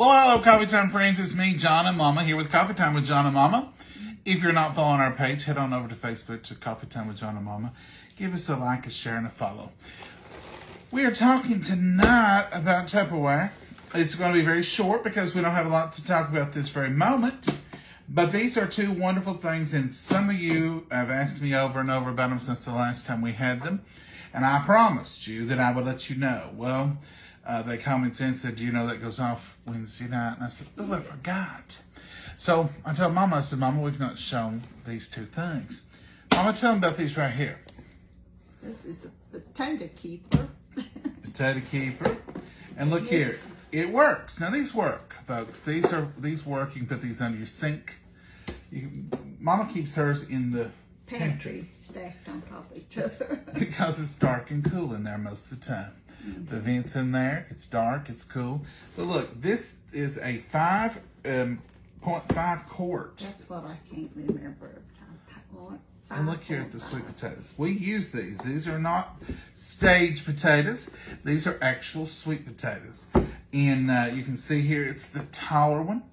Well, hello, Coffee Time friends. It's me, John and Momma, here with Coffee Time with John and Momma. If you're not following our page, head on over to Facebook to Coffee Time with John and Momma. Give us a like, a share, and a follow. We are talking tonight about Tupperware. It's going to be very short because we don't have a lot to talk about this very moment. But these are two wonderful things, and some of you have asked me over and over about them since the last time we had them. And I promised you that I would let you know. Well, they commented and said, do you know that goes off Wednesday night? And I said, oh, I forgot. So I told Mama, I said, Mama, we've not shown these two things. Mama, tell them about these right here. This is a potato keeper. Potato keeper. And look here, it works. Now these work, folks. These work. You can put these under your sink. Mama keeps hers in the Pantry stacked on top of each other. because it's dark and cool in there most of the time. The vent's in there. It's dark. It's cool. But look, this is a 5.5 quart. That's what I can't remember. And look here at the sweet potatoes. We use these. These are not stage potatoes. These are actual sweet potatoes. And you can see here it's the taller one.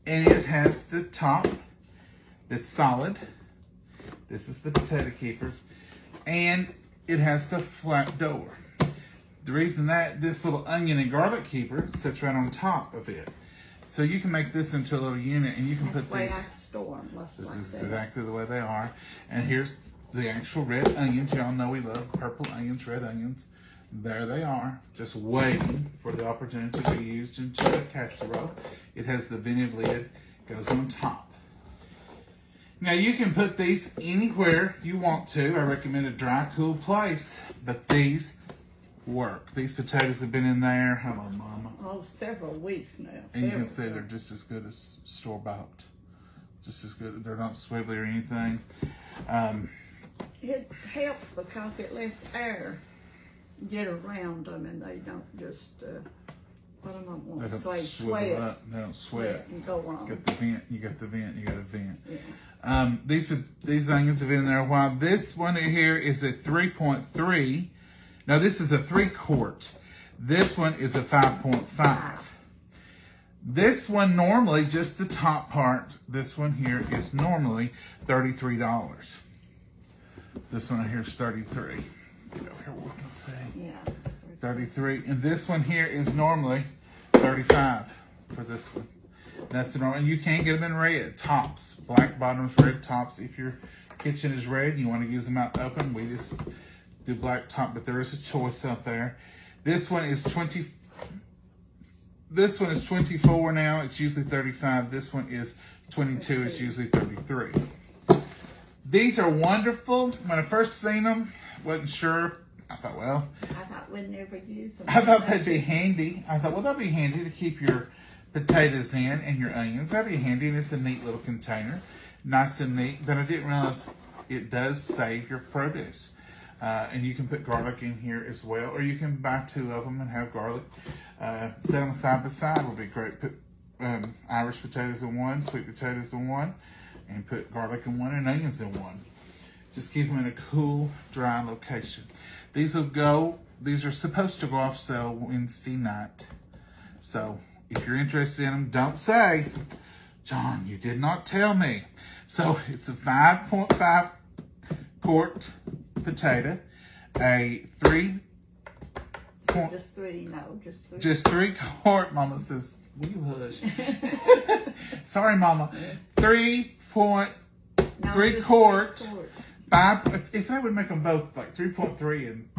And it has the top that's solid. This is the potato keeper. And it has the flat door. The reason that this little onion and garlic keeper sits right on top of it. So you can make this into a little unit and you can put these. This is exactly the way they are. And here's the actual red onions. Y'all know we love purple onions, red onions. There they are, just waiting for the opportunity to be used into a casserole. It has the vented lid, goes on top. Now you can put these anywhere you want to. I recommend a dry, cool place, but these work. These potatoes have been in there, hello Mama. Oh, several weeks now. And you can see they're just as good as store-bought. Just as good. They're not swivelly or anything. It helps because it lets air get around them and they don't just, what am I want to say, sweat. They don't sweat. And go wrong. You got the vent, you got the vent, you got a vent. Yeah. These onions have been in there a while. This one here is a 3.3. Now this is a 3 quart. This one is a 5.5. This one normally, just the top part, this one here is normally $33. This one here is $33. Get over here where we can see. Yeah. 33. And this one here is normally $35 for this one. That's the normal. And you can get them in red tops, black bottoms, red tops. If your kitchen is red and you want to use them out open, we just do black top, but there is a choice out there. This one is 20. This one is 24 now. It's usually 35. This one is 22. It's usually 33. These are wonderful. When I first seen them, wasn't sure. I thought, well, I thought we'd never use them. I thought they'd be handy. I thought, well, that'd be handy to keep your potatoes in and your onions. That'd be handy, and it's a neat little container, nice and neat. But I didn't realize it does save your produce. And you can put garlic in here as well, or you can buy 2 of them and have garlic. Set them side by side would be great. Put Irish potatoes in one, sweet potatoes in one, and put garlic in one and onions in one. Just keep them in a cool, dry location. These are supposed to go off sale Wednesday night. So if you're interested in them, don't say, John, you did not tell me. So it's a 5.5 quart potato, a 3 quart. Just 3 quart. Mama says, will you hush? Sorry, Mama. 3 quart. 5. If I would make them both like 3.3 and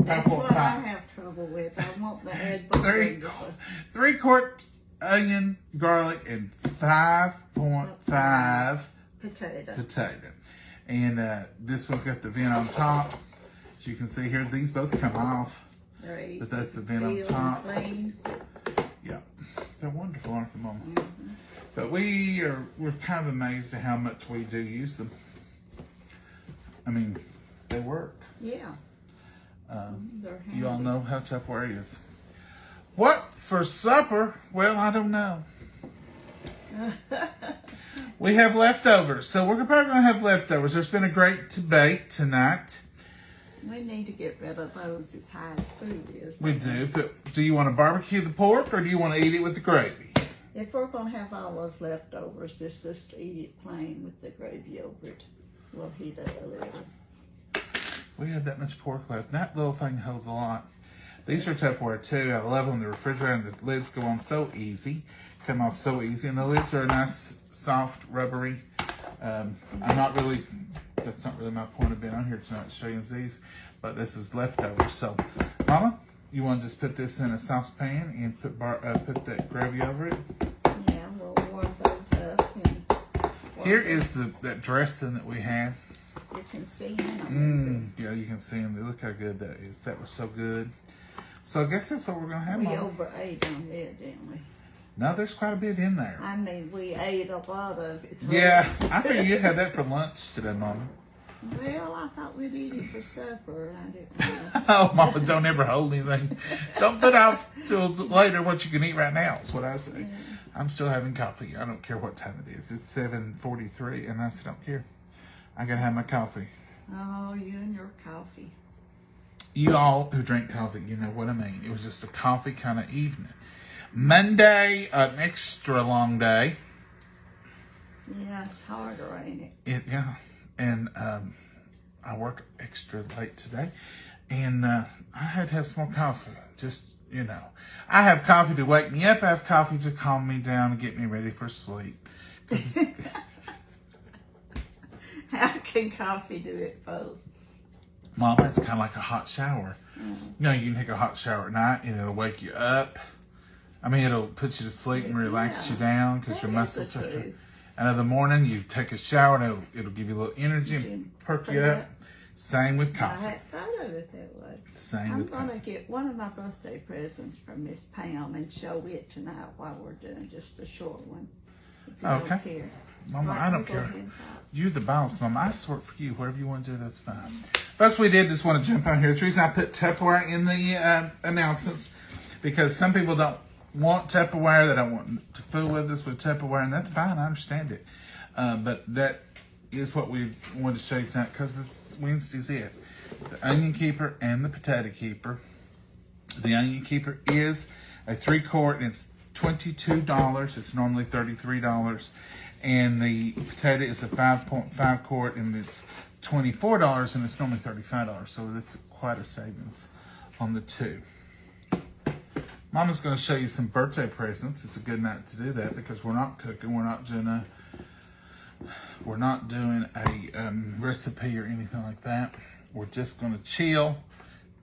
5.5. That's what I have trouble with. I want the add both. 3 quart onion, garlic, and 5.5 potato. And this one's got the vent on top. As you can see here, these both come off. Right. But that's the vent on top. Yeah. They're wonderful, aren't they, Mama? Mm-hmm. But we're kind of amazed at how much we do use them. I mean, they work. Yeah. You all know how Tupperware is. What's for supper? Well, I don't know. We have leftovers, so we're probably going to have leftovers. There's been a great debate tonight. We need to get rid of those as high as food is. We do, but do you want to barbecue the pork or do you want to eat it with the gravy? If we're gonna have all those leftovers, just eat it plain with the gravy over it. We'll heat it a little. We had that much pork left. That little thing holds a lot. These are Tupperware too. I love them in the refrigerator, and the lids go on so easy. Come off so easy. And the lids are nice, soft, rubbery. That's not really my point of being on here tonight to show you these, but this is leftovers. So, Mama, you want to just put this in a saucepan and put that gravy over it? Yeah, we'll warm those up. And here is that dressing that we had. You can see them. Yeah, you can see them. Look how good that is. That was so good. So I guess that's what we're going to have, We Mama. overate on it, didn't we? No, there's quite a bit in there. I mean, we ate a lot of it. Yeah, I figured you'd have that for lunch today, Mama. Well, I thought we'd eat it for supper. I didn't know. Oh, Mama, don't ever hold anything. Don't put off till later what you can eat right now, is what I say. I'm still having coffee. I don't care what time it is. It's 7:43, and I still don't care. I gotta have my coffee. Oh, you and your coffee. You all who drink coffee, you know what I mean. It was just a coffee kind of evening. Monday, an extra long day. Yeah, it's harder, ain't it? Yeah. And I work extra late today. And I had to have some more coffee. Just, you know. I have coffee to wake me up. I have coffee to calm me down and get me ready for sleep. How can coffee do it both? Mama, it's kind of like a hot shower. You know, you can take a hot shower at night and it'll wake you up. I mean, it'll put you to sleep and relax you down because your muscles are. And in the morning, you take a shower and it'll give you a little energy and perk you up. Same with coffee. I hadn't thought of it that way. Same I'm with going to coffee. get one of my birthday presents from Miss Pam and show it tonight while we're doing just a short one. If you don't Okay. care. Mama, Right, I don't you go care. ahead and talk. You're the boss, Mama. I just work for you. Whatever you want to do, that's fine. Folks, we did just want to jump on here. The reason I put Tupperware in the announcements because some people don't want Tupperware. They don't want to fool with us with Tupperware, and that's fine. I understand it. But that is what we wanted to show you tonight because this Wednesday's it. The onion keeper and the potato keeper. The onion keeper is a 3-quart and it's $22. It's normally $33. And the potato is a 5.5 quart and it's $24 and it's normally $35. So that's quite a savings on the two. Mama's going to show you some birthday presents. It's a good night to do that because we're not cooking. We're not doing a recipe or anything like that. We're just going to chill,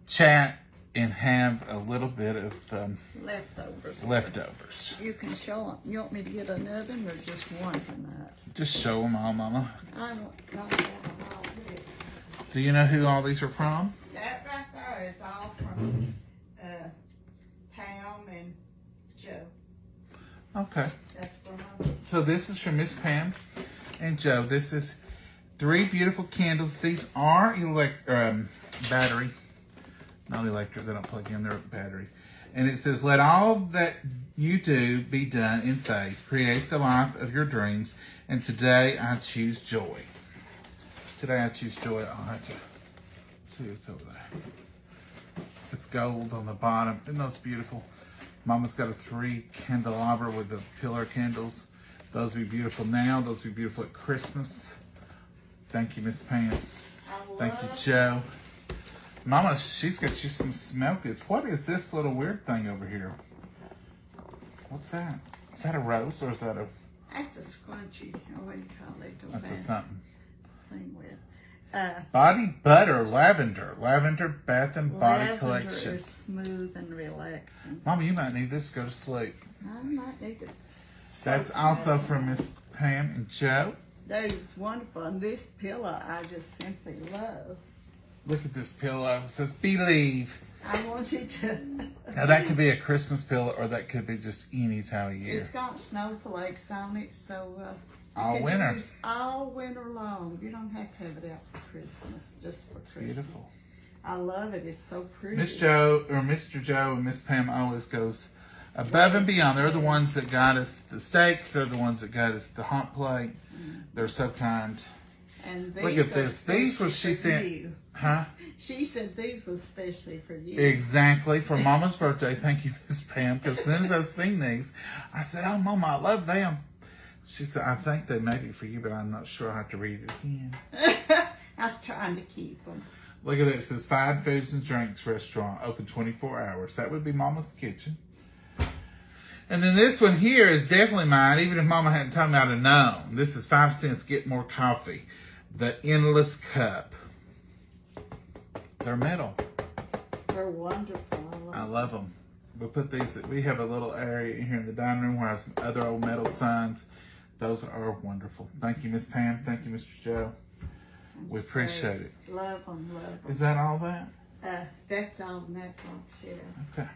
chat, and have a little bit of leftovers. You can show them. You want me to get another or just one tonight? Just show them all, Mama. I don't have them all here. Do you know who all these are from? That right there is all from Pam and Joe. Okay. That's from my So this is from Miss Pam and Joe. This is 3 beautiful candles. These are battery. Not electric, they don't plug in, they're battery. And it says, let all that you do be done in faith. Create the life of your dreams. And today I choose joy. Today I choose joy. I'll have to see what's over there. It's gold on the bottom. Isn't that beautiful? Mama's got a 3 candelabra with the pillar candles. Those will be beautiful now. Those will be beautiful at Christmas. Thank you, Miss Pam. Thank you, Joe. Mama, she's got you some smell goods. What is this little weird thing over here? What's that? Is that a rose or is that a... That's a scrunchie. I wouldn't call it a That's a something. clean with. Body butter, lavender. Lavender bath and body Lavender collection. is smooth and relaxing. Mama, you might need this to go to sleep. I might need it. That's also from Miss Pam and Joe. They're wonderful. And this pillow I just simply love. Look at this pillow. It says, believe. I want you to... Now, that could be a Christmas pillow or that could be just any time of year. It's got snowflakes on it, so... All you can winter. use all winter long. You don't have to have it out for Christmas, just for Christmas. Beautiful. I love it. It's so pretty. Miss Joe, or Mr. Joe and Miss Pam always goes above and beyond. They're the ones that got us the steaks. They're the ones that got us the hot plate. They're so kind. And Look at this. These were she sent. Huh? She said these was especially for you. Exactly, for Mama's birthday. Thank you, Miss Pam. Because as soon as I seen these, I said, "Oh, Mama, I love them." She said, "I think they may be for you, but I'm not sure. I have to read it again." I was trying to keep them. Look at this. It says Fine Foods and Drinks Restaurant, open 24 hours. That would be Mama's kitchen. And then this one here is definitely mine, even if Mama hadn't told me I'd have known. This is 5 cents, get more coffee. The Endless Cup. They're metal. They're wonderful. I love them. We'll put these, we have a little area in here in the dining room where I have some other old metal signs. Those are wonderful. Thank you, Miss Pam. Thank you, Mr. Joe. We appreciate it. Love them, love them. Is that all that? That's all in that box, yeah. Okay.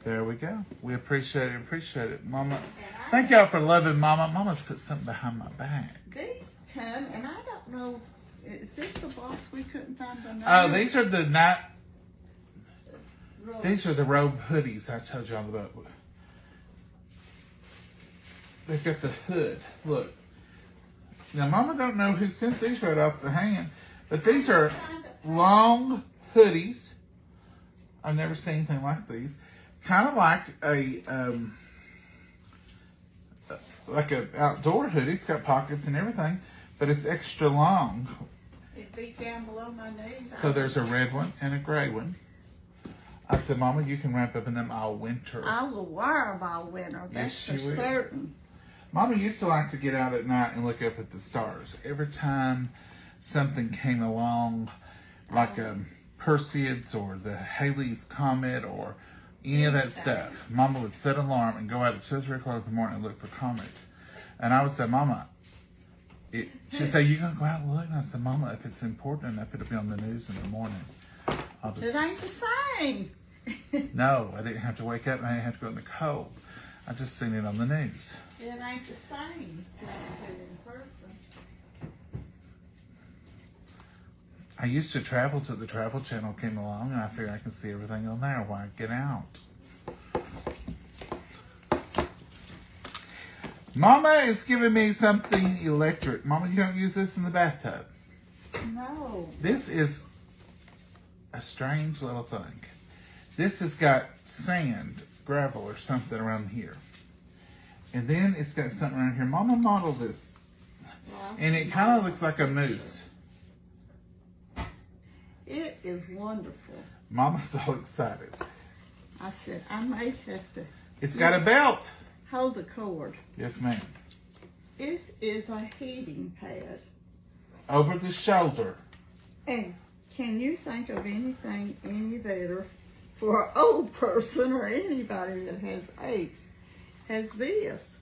There we go. We appreciate it, Mama. Thank y'all for loving Mama. Mama's put something behind my back. These come, and I don't know, is this the box we couldn't find the name? Oh, these are the robe hoodies I told y'all about. They've got the hood. Look. Now, Mama don't know who sent these right off the hand, but these are long hoodies. I've never seen anything like these. Kind of like a outdoor hoodie. It's got pockets and everything, but it's extra long. It'd be down below my knees. So there's a red one and a gray one. I said, Mama, you can wrap up in them all winter. I will wear them all winter. That's Yes, for certain. Mama used to like to get out at night and look up at the stars. Every time something came along, like Perseids or the Halley's Comet or any of that stuff, Mama would set an alarm and go out at 2 or 3 o'clock in the morning and look for comets. And I would say, Mama, she'd say, you going to go out and look? And I said, Mama, if it's important enough, it'll be on the news in the morning. It ain't the same. No, I didn't have to wake up and I didn't have to go in the cold. I just seen it on the news. It ain't the same when you see it in person. I used to travel till the Travel Channel came along, and I figured I can see everything on there while I get out. Mama is giving me something electric. Mama, you don't use this in the bathtub. No. This is a strange little thing. This has got sand, gravel, or something around here. And then it's got something around here. Mama modeled this. And it kind of looks like a moose. It is wonderful. Mama's all excited. I said, I may have to It's got a belt. hold the cord. Yes, ma'am. This is a heating pad. Over the shoulder. And can you think of anything any better for an old person or anybody that has aches as this?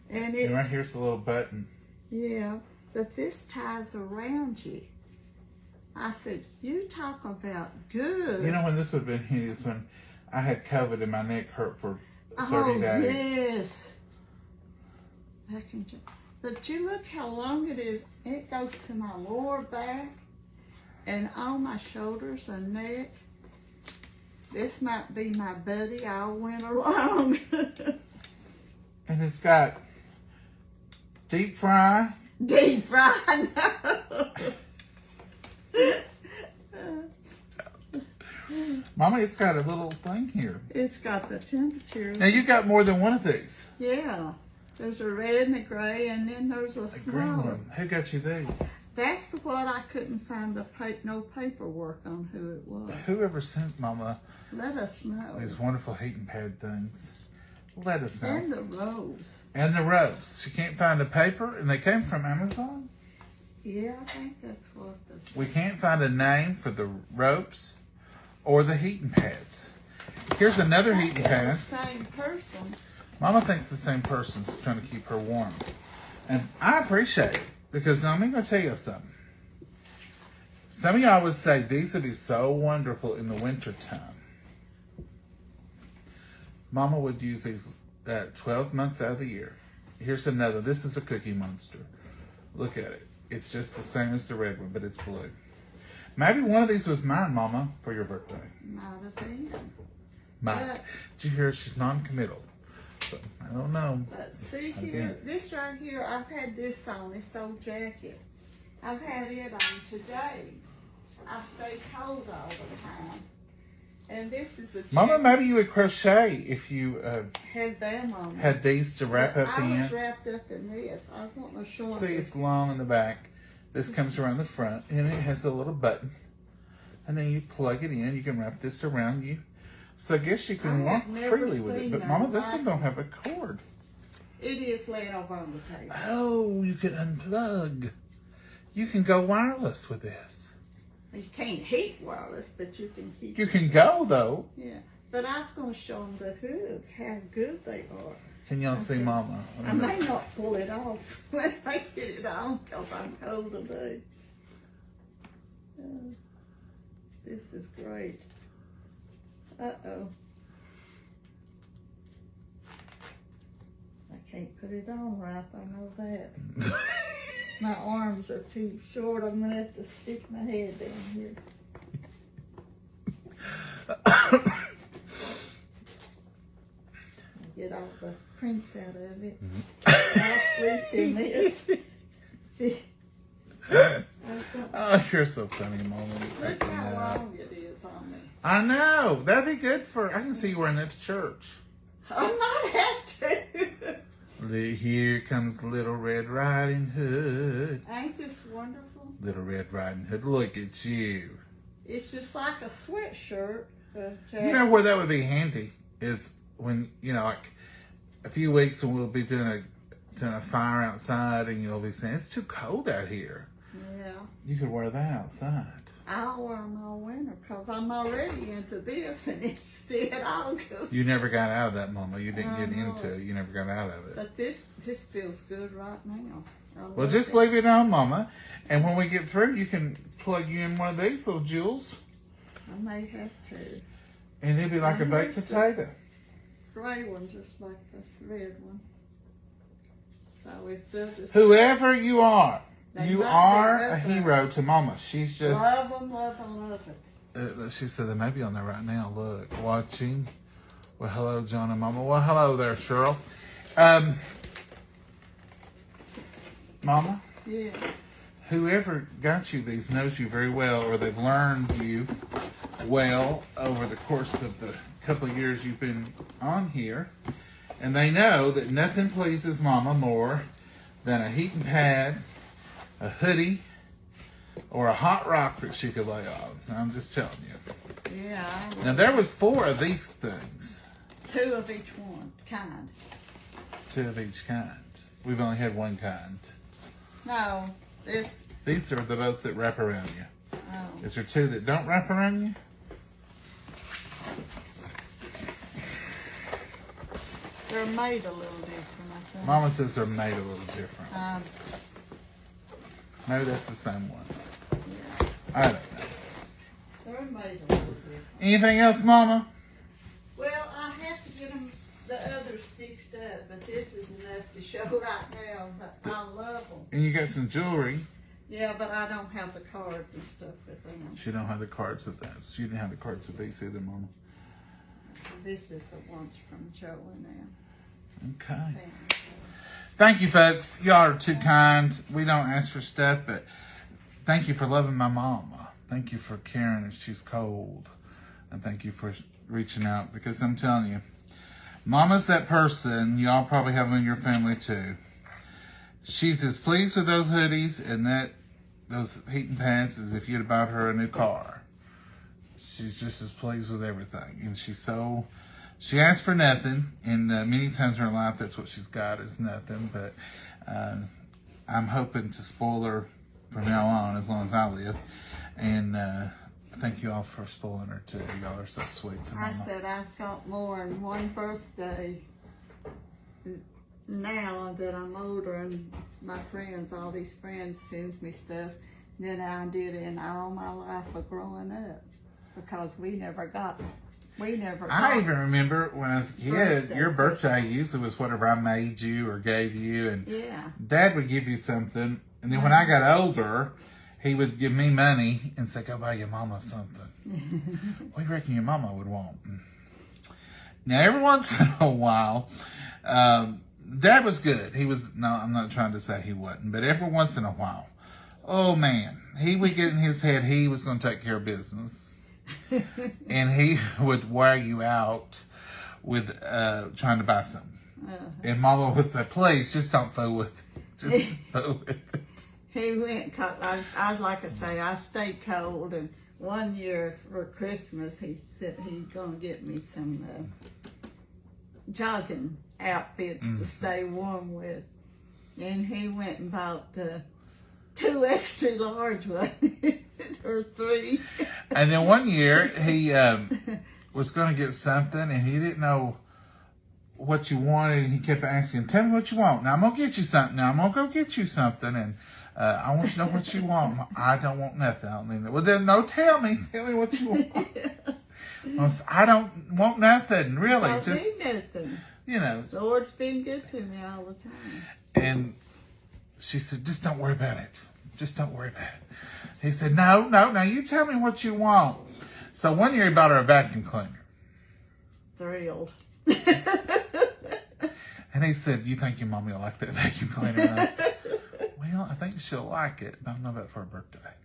And And right here's the little button. yeah, but this ties around you. I said, you talk about good. You know when this would have been hideous? When I had COVID and my neck hurt for 30 days. Yes. But you look how long it is. It goes to my lower back and all my shoulders and neck. This might be my buddy all winter long. And it's got deep fry. Deep fry, no. Mama, it's got a little thing here. It's got the temperature. Now you got more than one of these. Yeah. There's a red and a gray, and then there's a Green smaller. one. Who got you these? That's what I couldn't find no paperwork on who it was. Whoever sent Mama Let us know. these wonderful heating pad things, let us know. And the rose. And the ropes. She can't find the paper, and they came from Amazon. Yeah, I think that's what this. We can't find a name for the ropes or the heating pads. Here's another heating pad. The same person. Mama thinks the same person's trying to keep her warm. And I appreciate it, because I'm going to tell you something. Some of y'all would say these would be so wonderful in the winter time. Mama would use these 12 months out of the year. Here's another. This is a Cookie Monster. Look at it. It's just the same as the red one, but it's blue. Maybe one of these was mine, Mama, for your birthday. Might have been. Might. Did you hear she's non-committal? But I don't know. But see here, this right here, I've had this on, this old jacket. I've had it on today. I stay cold all the time. And this is a Mama, jacket. maybe you would crochet if you Had them on me. had these to wrap But up I in. was wrapped up in this. I was wanting to show See, them. it's long in the back. This comes around the front, and it has a little button. And then you plug it in. You can wrap this around you. So I guess you can I walk have never freely with it. seen But that Mama, this like one don't have a cord. It is laying over on the table. Oh, you can unplug. You can go wireless with this. You can't heat wireless, but you can heat. You can go, though. Yeah. But I was going to show them the hoods, how good they are. Can y'all see Mama? I may not pull it off when I get it on because I'm cold today. This is great. Uh-oh. I can't put it on right, I know that. My arms are too short. I'm going to have to stick my head down here. Get all the prints out of it. I'll sleep in this. Oh, you're so funny, Mama. You're Look cracking how up. long it is on me. I know. That'd be good for. I can see you wearing that to church. I might have to. Here comes Little Red Riding Hood. Ain't this wonderful? Little Red Riding Hood. Look at you. It's just like a sweatshirt. You know where that would be handy is when, you know, like a few weeks when we'll be doing a fire outside and you'll be saying, it's too cold out here. Yeah. You could wear that outside. I'll wear them all winter because I'm already into this and it's still August. You never got out of that, Mama. You didn't I get know. into it. You never got out of it. But this feels good right now. I Well, love just it. leave it on, Mama. And when we get through, you can plug you in one of these little jewels. I may have to. And it'll be like a And baked here's the- potato. Gray one just like the red one. So if they'll just Whoever you are, They you might be are a up there. hero to Mama. She's just, love them, love them, love it. she said they may be on there right now. Look, watching. Well, hello, John and Momma. Well, hello there, Cheryl. Mama, Yeah. whoever got you these knows you very well, or they've learned you well over the course of the couple of years you've been on here. And they know that nothing pleases Mama more than a heating pad, a hoodie, or a hot rock that she could lay on. I'm just telling you. Yeah. Now, there was 4 of these things. 2 of each one kind. 2 of each kind. We've only had 1 kind. No, this. These are the both that wrap around you. Oh. Is there 2 that don't wrap around you? They're made a little different, I think. Mama says they're made a little different. Um, Maybe that's the same one. yeah. I don't know. They're made a little different. Anything else, Mama? Well, I have to get them the others fixed up, but this is enough to show right now. But I love them. And you got some jewelry. Yeah, but I don't have the cards and stuff with them. She don't have the cards with that. She didn't have the cards with these either, Mama. This is the ones from Joe and them. Okay. Thank you, folks. Y'all are too kind. We don't ask for stuff, but thank you for loving my mama. Thank you for caring if she's cold. And thank you for reaching out, because I'm telling you, Mama's that person. Y'all probably have them in your family too. She's as pleased with those hoodies and those heating pads as if you'd bought her a new car. She's just as pleased with everything. And she asks for nothing. And many times in her life, that's what she's got is nothing. But I'm hoping to spoil her from now on, as long as I live. And thank you all for spoiling her too. Y'all are so sweet to I Mama. said I've got more than one birthday now that I'm older, and my friends, all these friends sends me stuff than I did in all my life of growing up, because we never got. I even remember when I was a kid, Birthday. your birthday usually was whatever I made you or gave you, and Yeah. Dad would give you something, and then when I got older, he would give me money and say, go buy your mama something. What do you reckon your mama would want? Now, every once in a while, Dad was good. He was, no, I'm not trying to say he wasn't, but every once in a while, Oh man, he would get in his head he was going to take care of business. And he would wear you out with trying to buy something. And Mama would say, please, just don't fool with it. Just fool with it. He went, cause I like I say, I stayed cold, and one year for Christmas, he said he's gonna get me some jogging outfits to stay warm with, and he went and bought 2 extra large ones or 3. And then one year he was gonna get something, and he didn't know what you wanted, and he kept asking, tell me what you want. Now I'm gonna get you something. Now I'm gonna go get you something, and I want you to know what you want. I don't want nothing. I don't need it. Well, then, no, tell me what you want. I don't want nothing, really. I just need nothing. You know. The Lord's been good to me all the time. And she said, just don't worry about it. Just don't worry about it. He said, no, now you tell me what you want. So one year he bought her a vacuum cleaner. Thrilled. And he said, you think your mommy will like that vacuum cleaner? And I said, well, I think she'll like it, but I don't know about it for her birthday.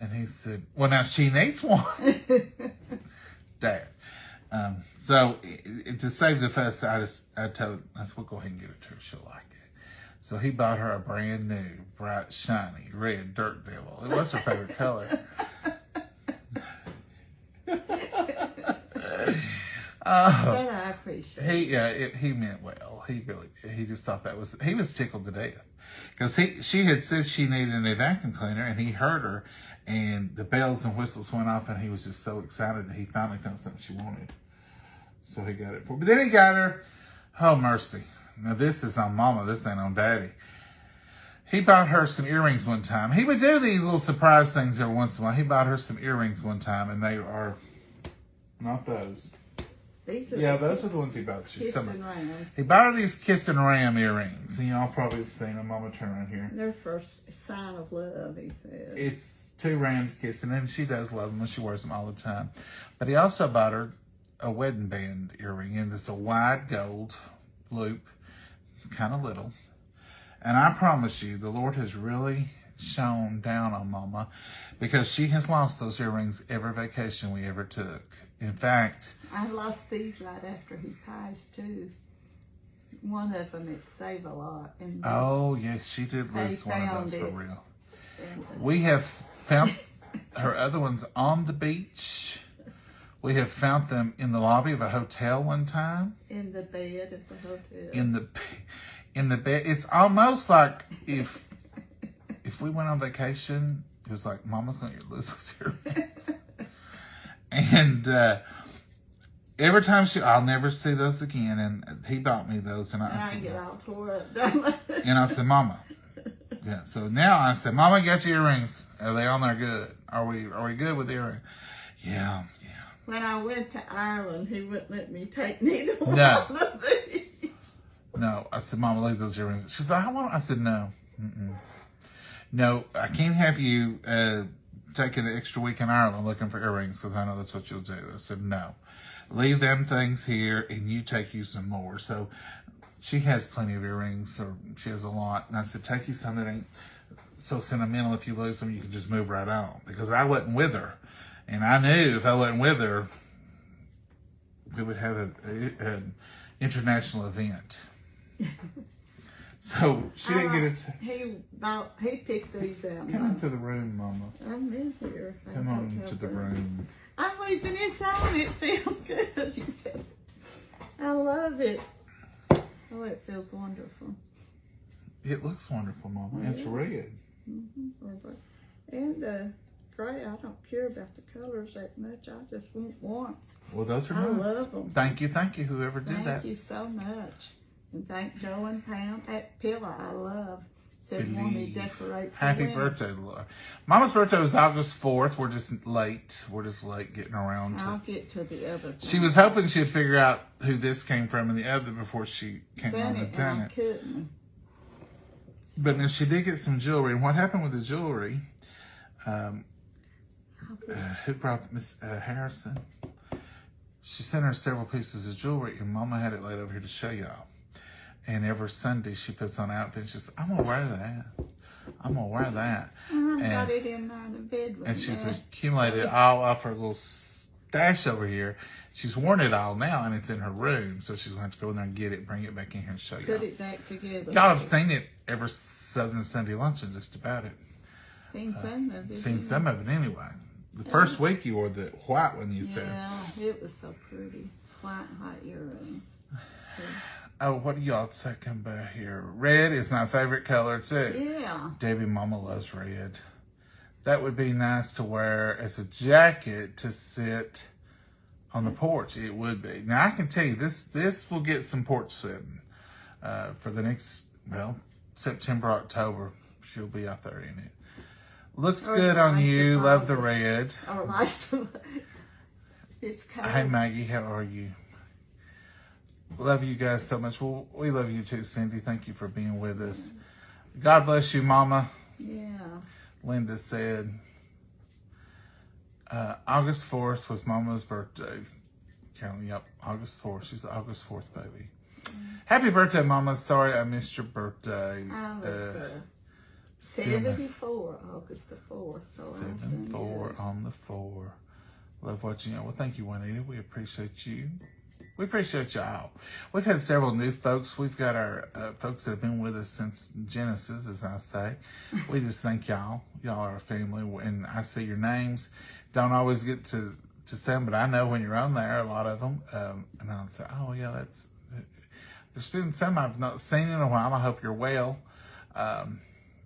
And he said, well, now she needs one. Dad. So to save the fuss, I told him, I said, we'll go ahead and give it to her. She'll like it. So he bought her a brand new, bright, shiny, red Dirt Devil. It was her favorite color. But I appreciate it. He meant well. He just thought he was tickled to death. Because she had said she needed a vacuum cleaner, and he heard her, and the bells and whistles went off, and he was just so excited that he finally found something she wanted. So he got it for her. But then he got her, oh mercy. Now this is on Mama, this ain't on Daddy. He bought her some earrings one time. He would do these little surprise things every once in a while. He bought her some earrings one time, and they are not those. Those are the ones he bought you. Kiss and rams. He bought her these Kiss and Ram earrings. And y'all probably have seen them. Mama, turn around here. They're for a sign of love, he said. It's 2 rams kissing, and she does love them, and she wears them all the time. But he also bought her a wedding band earring, and it's a wide gold loop, kind of little. And I promise you, the Lord has really shone down on Mama, because she has lost those earrings every vacation we ever took. In fact, I lost these right after he passed too. One of them is Save a Lot. And oh yes, she did lose one of those for real. And, we have found her other ones on the beach. We have found them in the lobby of a hotel one time. in the bed at the hotel. In the bed. It's almost like if we went on vacation, it was like Mama's going to lose those earrings. And every time I'll never see those again. And he bought me those, and I get all tore up. and I said, Mama. Yeah. So now I said, Mama, got your earrings. Are they on there good? Are we good with the earrings? Yeah. When I went to Ireland, he wouldn't let me take neither one No. of these. No. I said, Mama, leave those earrings. She said, I said, no. No, I can't have you taking an extra week in Ireland looking for earrings, because I know that's what you'll do. I said, no. Leave them things here, and you take you some more. So she has plenty of earrings, or she has a lot. And I said, take you some that ain't so sentimental. If you lose them, you can just move right on. Because I wasn't with her. And I knew if I wasn't with her, we would have an international event. So she didn't get it. He picked these out. Come into the room, Mama. I'm in here. Come on into the room. I'm leaving this on. It feels good. He said, I love it. Oh, it feels wonderful. It looks wonderful, Mama. Yeah. It's red. And gray. I don't care about the colors that much. I just want warmth. Well, those are I nice. love them. Thank you, whoever did that. Thank you so much. And thank Joe and Pam. That pillow I love. Said want me to decorate for Happy winter. birthday, Laura. Mama's birthday was August 4th. We're just late. getting around to I'll get to the other thing. She was hoping she'd figure out who this came from and the other before she came on and done it. Couldn't. But then she did get some jewelry. And what happened with the jewelry, who brought Miss Harrison? She sent her several pieces of jewelry, and Mama had it laid over here to show y'all. And every Sunday she puts on outfits. She says, I'm going to wear that. I'm gonna wear that. I got it in there in the bedroom. And she's accumulated all off her little stash over here. She's worn it all now, and it's in her room. So she's gonna have to go in there and get it, bring it back in here and show you. Put it back together. Y'all have seen it every Southern Sunday luncheon, just about it. Seen some of it. Seen some of it anyway. The first week you wore the white one, you said. Yeah, it was so pretty. White earrings. Oh, what do y'all talking about here? Red is my favorite color too. Yeah. Debbie Mama loves red. That would be nice to wear as a jacket to sit on the porch. It would be. Now I can tell you this will get some porch sitting for the next, September, October. She'll be out there in it. Looks good on you. Love the red. It's cold. Hey Maggie, how are you? Love you guys so much. Well, we love you too, Cindy. Thank you for being with us. God bless you, Mama. Yeah. Linda said, August 4th was Mama's birthday. Carolyn, yep, August 4th. She's an August 4th baby. Happy birthday, Mama. Sorry I missed your birthday. I was 74, August the 4th. So 74 on the 4. Love watching you. Well, thank you, Juanita. We appreciate you. We appreciate y'all. We've had several new folks. We've got our folks that have been with us since Genesis, as I say. We just thank y'all. Y'all are a family. And I see your names. Don't always get to say them, but I know when you're on there, a lot of them. And I'll say, oh, yeah, there's been some I've not seen in a while. I hope you're well.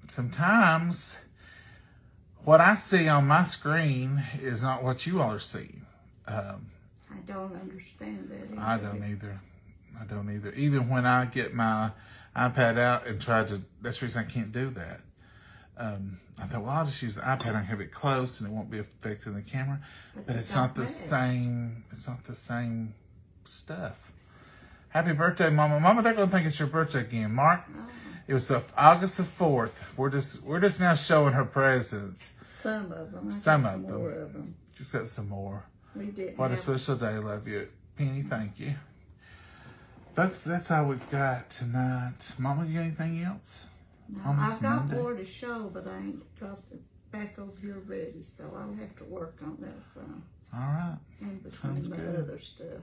Sometimes what I see on my screen is not what you all are seeing. I don't understand that either. I don't either. Even when I get my iPad out and try to, that's the reason I can't do that. I thought, well, I'll just use the iPad and have it close and it won't be affecting the camera. But it's not the same. It's not the same stuff. Happy birthday, Mama. Mama, they're going to think it's your birthday again. Mark, it was August the 4th. We're just now showing her presents. Some of them. Some of more of them. Just got some more. We didn't. What a special day. Love you. Penny, thank you. Folks, that's all we've got tonight. Mama, you got anything else? No, I've got more to show, but I ain't got the back over here ready, so I'll have to work on that some. All right. In between the other stuff.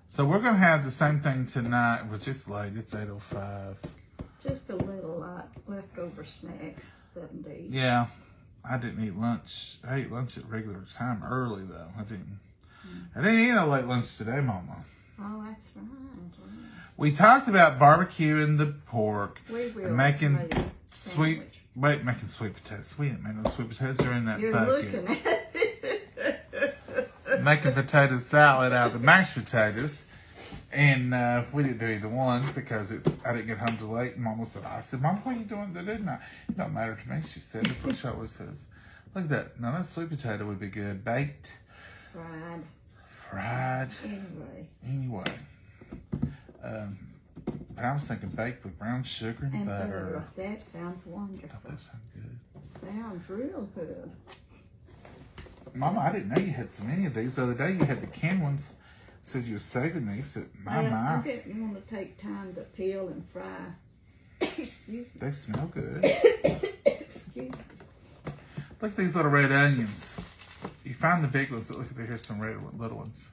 So we're going to have the same thing tonight, which is late. It's 8:05. Just a little leftover snack, 7 to 8. Yeah. I didn't eat lunch. I ate lunch at regular time early, though. I didn't eat no late lunch today, Mama. Oh, that's right. We talked about barbecuing the pork. We will. And making sweet potatoes. We didn't make no sweet potatoes during that You're barbecue. looking at it. Making potato salad out of the mashed potatoes. And we didn't do either one because I didn't get home till late. And Mama said, Mom, what are you doing today? No, it don't matter to me, she said. That's what she always says. Look at that. Now that sweet potato would be good. Baked. Fried. Anyway. But I was thinking baked with brown sugar and butter. That sounds wonderful. Oh, that sounds good. Sounds real good. Mama, I didn't know you had so many of these. The other day you had the canned ones. Said you were saving these, but I didn't want to take time to peel and fry. Excuse me. They smell good. Excuse me. Look at these little red onions. You find the big ones. Look, here's some red little ones.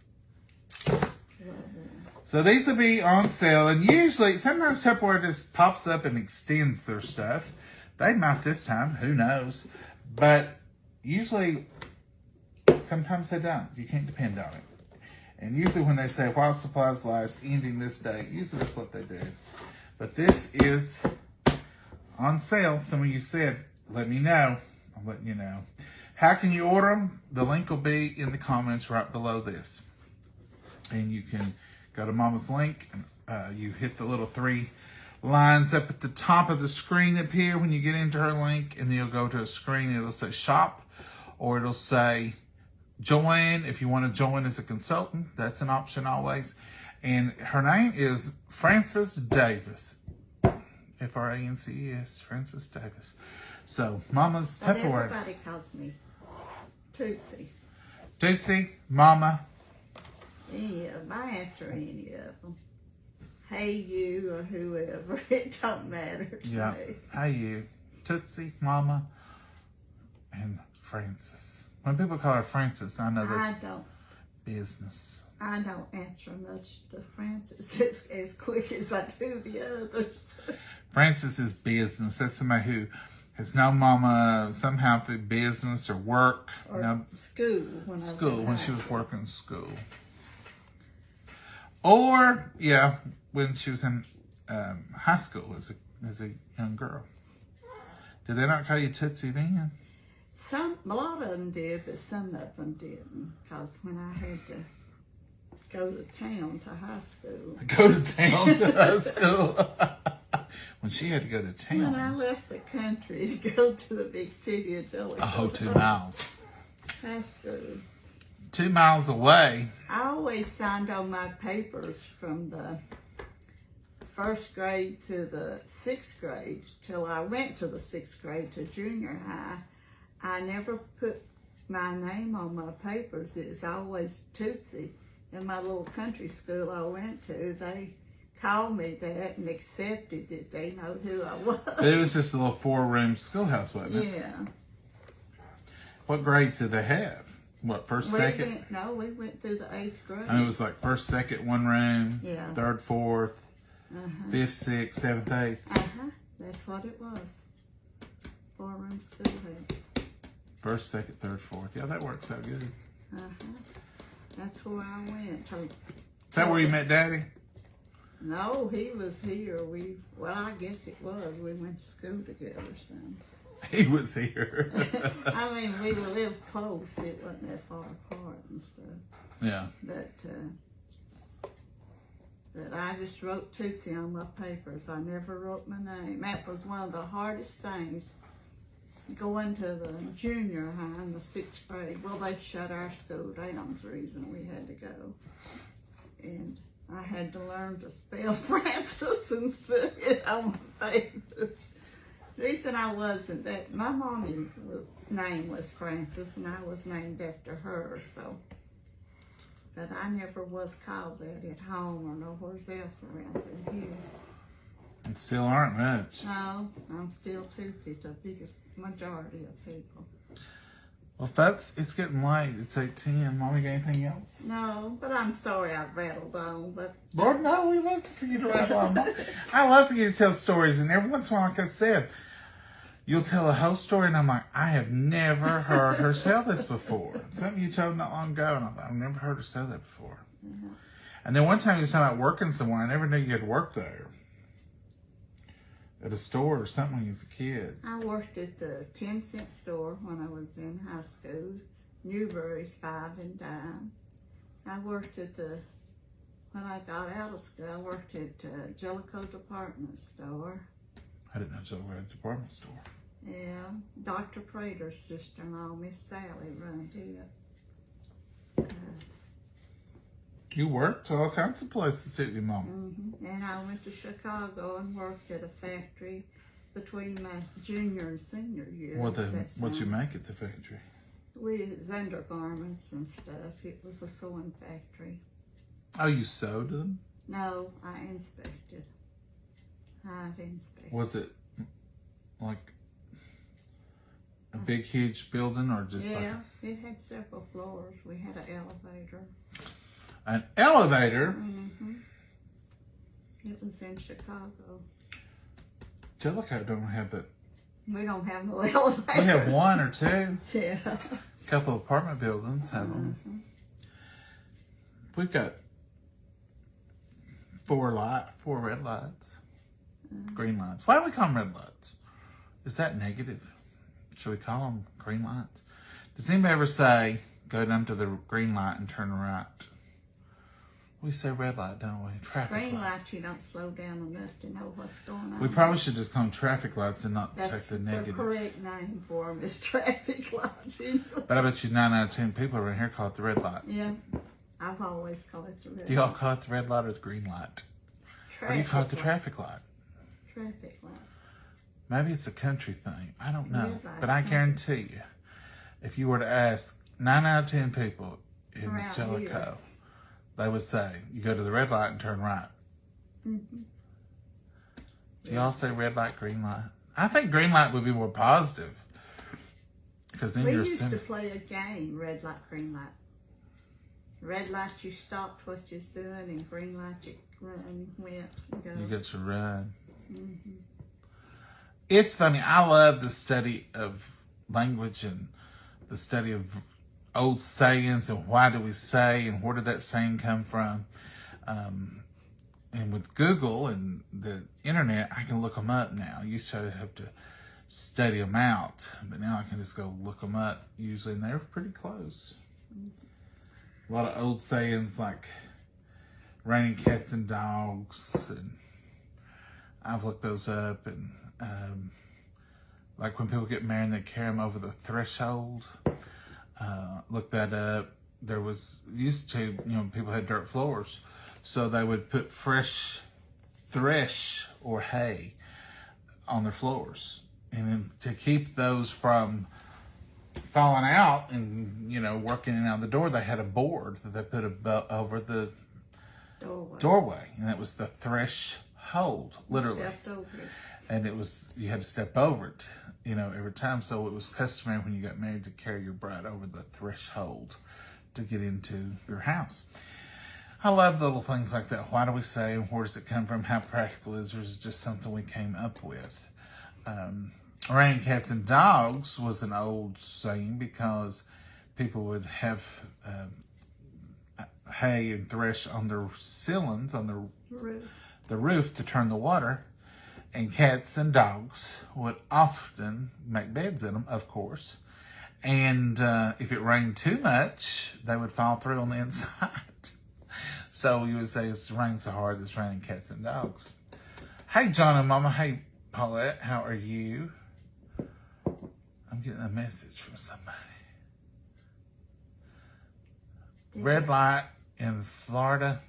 So these will be on sale, and usually, sometimes Tupperware just pops up and extends their stuff. They might this time, who knows? But usually, sometimes they don't. You can't depend on it. And usually when they say, while supplies last, ending this day, usually that's what they do. But this is on sale. Some of you said, let me know. I'm letting you know. How can you order them? The link will be in the comments right below this. And you can go to Mama's link. And you hit the little 3 lines up at the top of the screen up here when you get into her link. And then you'll go to a screen. It'll say shop. Or it'll say join. If you want to join as a consultant, that's an option always. And her name is Frances Davis. Frances, Frances Davis. So, Mama's Tupperware. Everybody calls me Tootsie. Tootsie, Mama. Any of them. I answer any of them. Hey, you or whoever. It don't matter to Yeah. me. Hey, you. Tootsie, Mama, and Francis. When people call her Francis, I know that's business. I don't answer much to Francis as quick as I do the others. Francis is business. That's somebody who has known Mama somehow through business or work. Or school. When she was working school. Or, yeah, when she was in high school as a young girl. Did they not call you Tootsie then? A lot of them did, but some of them didn't. Because when I had to go to town to high school. Go to town to high school? When she had to go to town. When I left the country to go to the big city of Jellico. Oh, 2 miles. High school. 2 miles away. I always signed on my papers from the 1st grade to the 6th grade till I went to the 6th grade to junior high. I never put my name on my papers. It's always Tootsie. In my little country school I went to, they called me that and accepted it. They know who I was. It was just a little 4-room schoolhouse, wasn't it? Yeah. What grades did they have? What, first, second? We went through the 8th grade. And it was like first, second, 1 room. Yeah. 3rd, 4th, 5th, 6th, 7th, 8th. That's what it was. 4-room schoolhouse. First, second, 3rd, 4th. Yeah, that works out good. That's where I went. Is that where you met Daddy? No, he was here. I guess it was. We went to school together, so. He was here. I mean, we lived close. It wasn't that far apart and stuff. Yeah. But I just wrote Tootsie on my papers. I never wrote my name. That was one of the hardest things. Going to the junior high in the 6th grade. Well, they shut our school down. The reason we had to go. And I had to learn to spell Francis and put it on my papers. The reason I wasn't that, my mom's name was Francis and I was named after her, so. But I never was called that at home or nowhere else around here. And still aren't much. No, I'm still Tootsie to the biggest majority of people. Well, folks, it's getting late. It's 8:10. Mommy, got anything else? No, but I'm sorry I rattled on, but... Lord, no, we love for you to rattle on. I love for you to tell stories, and every once in a while, like I said, you'll tell a whole story, and I'm like, I have never heard her tell this before. Something you told not long ago, and I thought, I've never heard her say that before. And then one time you was talking about working somewhere. I never knew you had worked there. At a store or something when you was a kid. I worked at the 10-cent store when I was in high school. Newberry's 5 and dime. I worked at when I got out of school, I worked at Jellico department store. I didn't know Jellico had a department store. Yeah, Dr. Prater's sister-in-law, Miss Sally, run it. You worked all kinds of places, didn't you, Mom? And I went to Chicago and worked at a factory between my junior and senior year. What'd you make at the factory? We was undergarments and stuff. It was a sewing factory. Oh, you sewed them? No, I inspected. I've inspected. Was it like a big, huge building or just it had several floors. We had an elevator. An elevator? It was in Chicago. Jellico don't have that. We don't have no elevators. We have 1 or 2. Yeah. A couple of apartment buildings have them. We've got 4 red lights. Green lights. Why do we call them red lights? Is that negative? Should we call them green lights? Does anybody ever say, go down to the green light and turn right? We say red light, don't we? Traffic green light. lights, you don't slow down enough to know what's going on. We probably should just call them traffic lights and not That's check the negative. The correct name for them is traffic lights. But I bet you 9 out of 10 people around here call it the red light. Yeah, I've always called it the red light. Do y'all call it the red light or the green light? Or do you call it the traffic light? Traffic light. Maybe it's a country thing. I don't know. Like but I guarantee you, if you were to ask 9 out of 10 people in around Jellico, here, they would say, you go to the red light and turn right. Do y'all say red light, green light? I think green light would be more positive. Because then We you're used to assuming. play a game, red light, green light. Red light, you stopped what you're doing, and green light, you run, went, go. You get to run. Mm-hmm. It's funny. I love the study of language and the study of old sayings and why do we say and where did that saying come from. And with Google and the internet, I can look them up now. I used to have to study them out, but now I can just go look them up usually, and they're pretty close. A lot of old sayings like raining cats and dogs, and I've looked those up. And like when people get married and they carry them over the threshold, look that up. There was used to, people had dirt floors, so they would put fresh thresh or hay on their floors, and then to keep those from falling out and working in and out the door, they had a board that they put over the doorway, and that was the threshold, literally. Stepped over it. And you had to step over it, every time. So it was customary when you got married to carry your bride over the threshold to get into your house. I love little things like that. Why do we say, and where does it come from? How practical is it? Or is it just something we came up with? Raining cats and dogs was an old saying because people would have hay and thresh on their ceilings, on the roof to turn the water. And cats and dogs would often make beds in them, of course. And if it rained too much, they would fall through on the inside. So you would say it's raining so hard, it's raining cats and dogs. Hey, John and Momma. Hey, Paulette. How are you? I'm getting a message from somebody. Red light in Florida.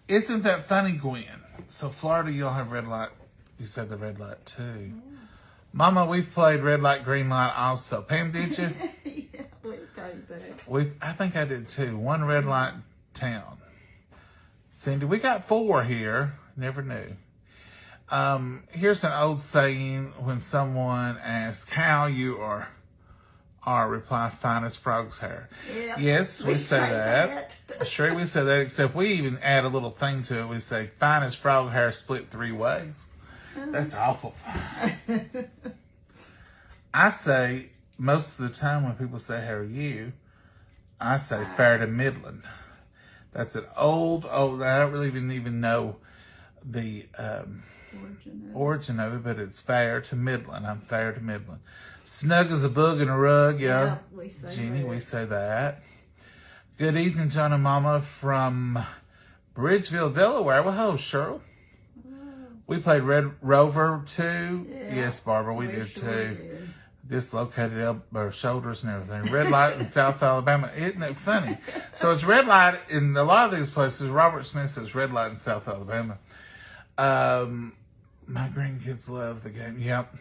Isn't that funny, Gwen? So Florida, you'll have red light. You said the red light too. Yeah. Mama, we've played red light, green light also. Pam, did you? Yeah, we played that. I think I did too. One red light town. Cindy, we got 4 here. Never knew. Here's an old saying when someone asks how you are, reply, fine as frog's hair. Yeah, yes, we say that. Sure, we say that, except we even add a little thing to it. We say, fine as frog hair split 3 ways. That's awful fine. I say, most of the time when people say, how are you? I say, fair to middling. That's an old, I don't really even know the origin of it, but it's fair to middling. I'm fair to middling. Snug as a bug in a rug, yeah. We say Jeannie, that. we say that. Good evening, John and Momma from Bridgeville, Delaware. Well, hello, Cheryl. We played Red Rover too. Yeah. Yes, Barbara, we did sure too. did. Dislocated our shoulders and everything. Red light in South Alabama. Isn't it funny? So it's red light in a lot of these places. Robert Smith says red light in South Alabama. My grandkids love the game. Yep.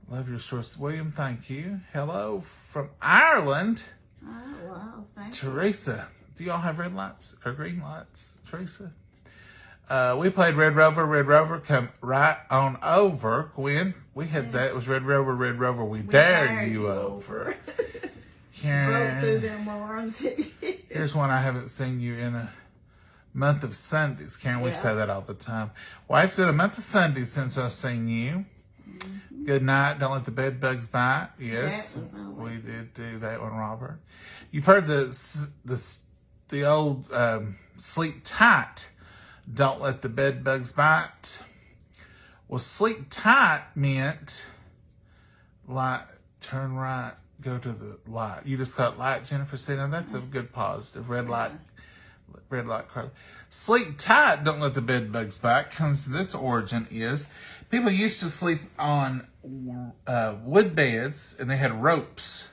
Love your source. William, thank you. Hello from Ireland. Oh, wow. Thank you. Teresa. Do y'all have red lights or green lights? Teresa? We played Red Rover, come right on over. Gwen, we had that. It was Red Rover, we dare you over. Broke through them arms. Here's one I haven't seen you in a month of Sundays. Karen, we say that all the time. Well, it's been a month of Sundays since I've seen you. Mm-hmm. Good night. Don't let the bed bugs bite. Yes, we did do that one, Robert. You've heard the old sleep tight. Don't let the bed bugs bite. Well, sleep tight meant light, turn right, go to the light. You just got light, Jennifer said. Now that's a good positive. Red light, Carly. Sleep tight, don't let the bed bugs bite. Comes to its origin is people used to sleep on wood beds, and they had ropes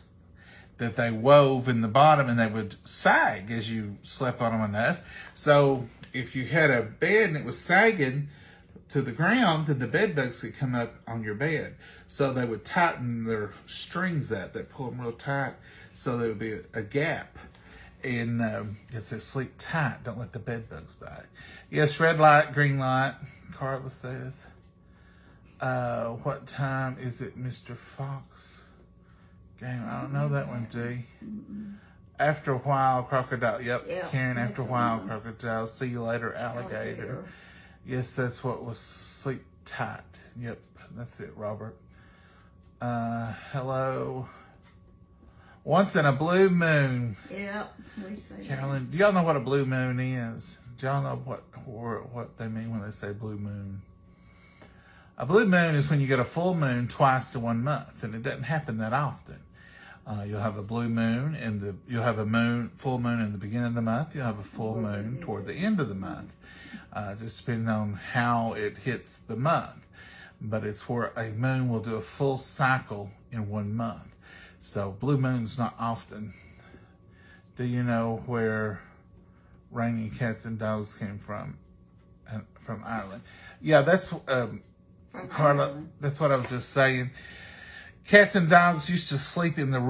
that they wove in the bottom, and they would sag as you slept on them enough. So if you had a bed and it was sagging to the ground, then the bed bugs could come up on your bed. So they would tighten their strings up. They'd pull them real tight so there would be a gap. And it says sleep tight, don't let the bed bugs bite. Yes, red light, green light, Carla says. What time is it, Mr. Fox? Game, I don't know that one, D. After a while, crocodile. Yep, Karen, after a while, crocodile. See you later, alligator. Yes, that's what was sleep tight. Yep, that's it, Robert. Hello. Once in a blue moon. Yep, we say Carolyn, do y'all know what a blue moon is? Do y'all know what they mean when they say blue moon? A blue moon is when you get a full moon twice to 1 month, and it doesn't happen that often. You'll have a blue moon, and you'll have a full moon in the beginning of the month. You'll have a full moon toward the end of the month, just depending on how it hits the month. But it's where a moon will do a full cycle in 1 month. So blue moon's not often. Do you know where raining cats and dogs came from? From Ireland. Yeah, that's Carla. That's what I was just saying. Cats and dogs used to sleep in the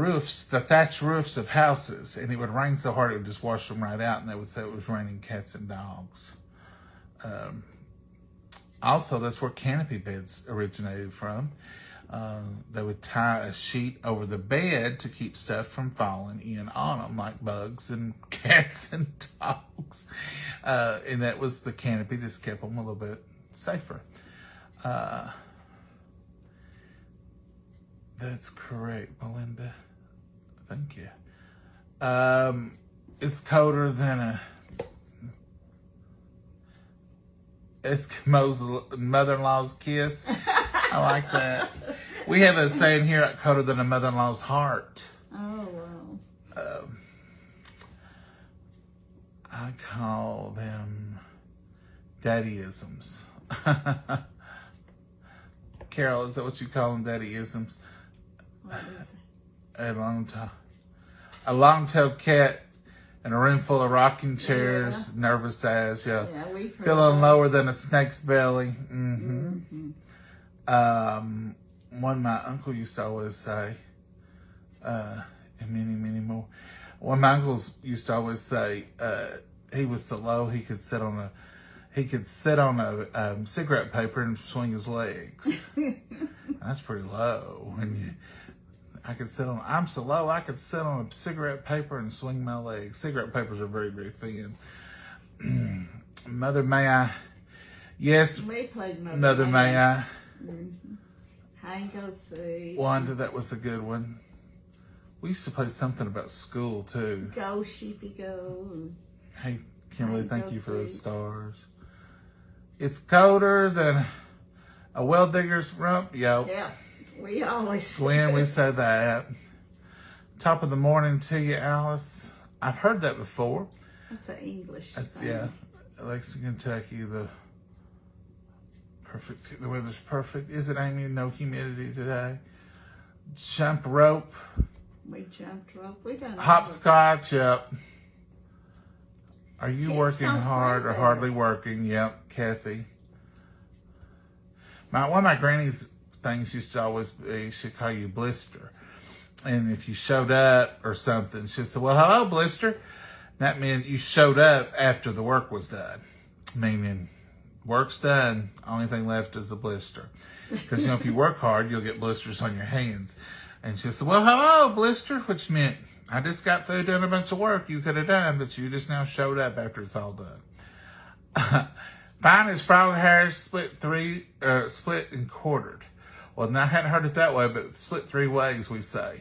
thatched roofs of houses, and it would rain so hard it would just wash them right out, and they would say it was raining cats and dogs. Also, that's where canopy beds originated from. They would tie a sheet over the bed to keep stuff from falling in on them, like bugs and cats and dogs. And that was the canopy, just kept them a little bit safer. That's correct, Melinda. Thank you. It's colder than a Eskimo's mother-in-law's kiss. I like that. We have a saying here, colder than a mother-in-law's heart. Oh, wow. I call them daddyisms. Carol, is that what you call them, daddyisms? What is it? A long-tailed cat in a room full of rocking chairs, nervous as, Yeah, we've heard feeling that. lower than a snake's belly. One my uncle used to always say, and many more. One my uncles used to always say, he was so low he could sit on a cigarette paper and swing his legs. That's pretty low. I'm so low I could sit on a cigarette paper and swing my legs. Cigarette papers are very, very thin. Mother, may I? Yes, We played Mother, may I? Hang go see. Wanda, that was a good one. We used to play something about school too. Go, sheepy, go. Hey, Kimberly, Hang thank go you for the see. stars. It's colder than a well digger's rump. Yo, Yeah, we always when we say that. Top of the morning to you, Alice. I've heard that before. That's an English That's thing. Lexington, Kentucky. The weather's perfect. Is it, Amy? No humidity today. Jump rope. We jumped rope. We done Hopscotch. Yep. Are you Kids working don't hard play or that. hardly working? Yep, Kathy. One of my granny's things used to always be, she'd call you Blister. And if you showed up or something, she'd say, well, hello, Blister. That meant you showed up after the work was done. Meaning, work's done, only thing left is a blister. Because, if you work hard, you'll get blisters on your hands. And she'd say, well, hello, Blister, which meant, I just got through doing a bunch of work you could have done, but you just now showed up after it's all done. Fine as frog hairs split and quartered. Well, now I hadn't heard it that way, but split 3 ways, we say.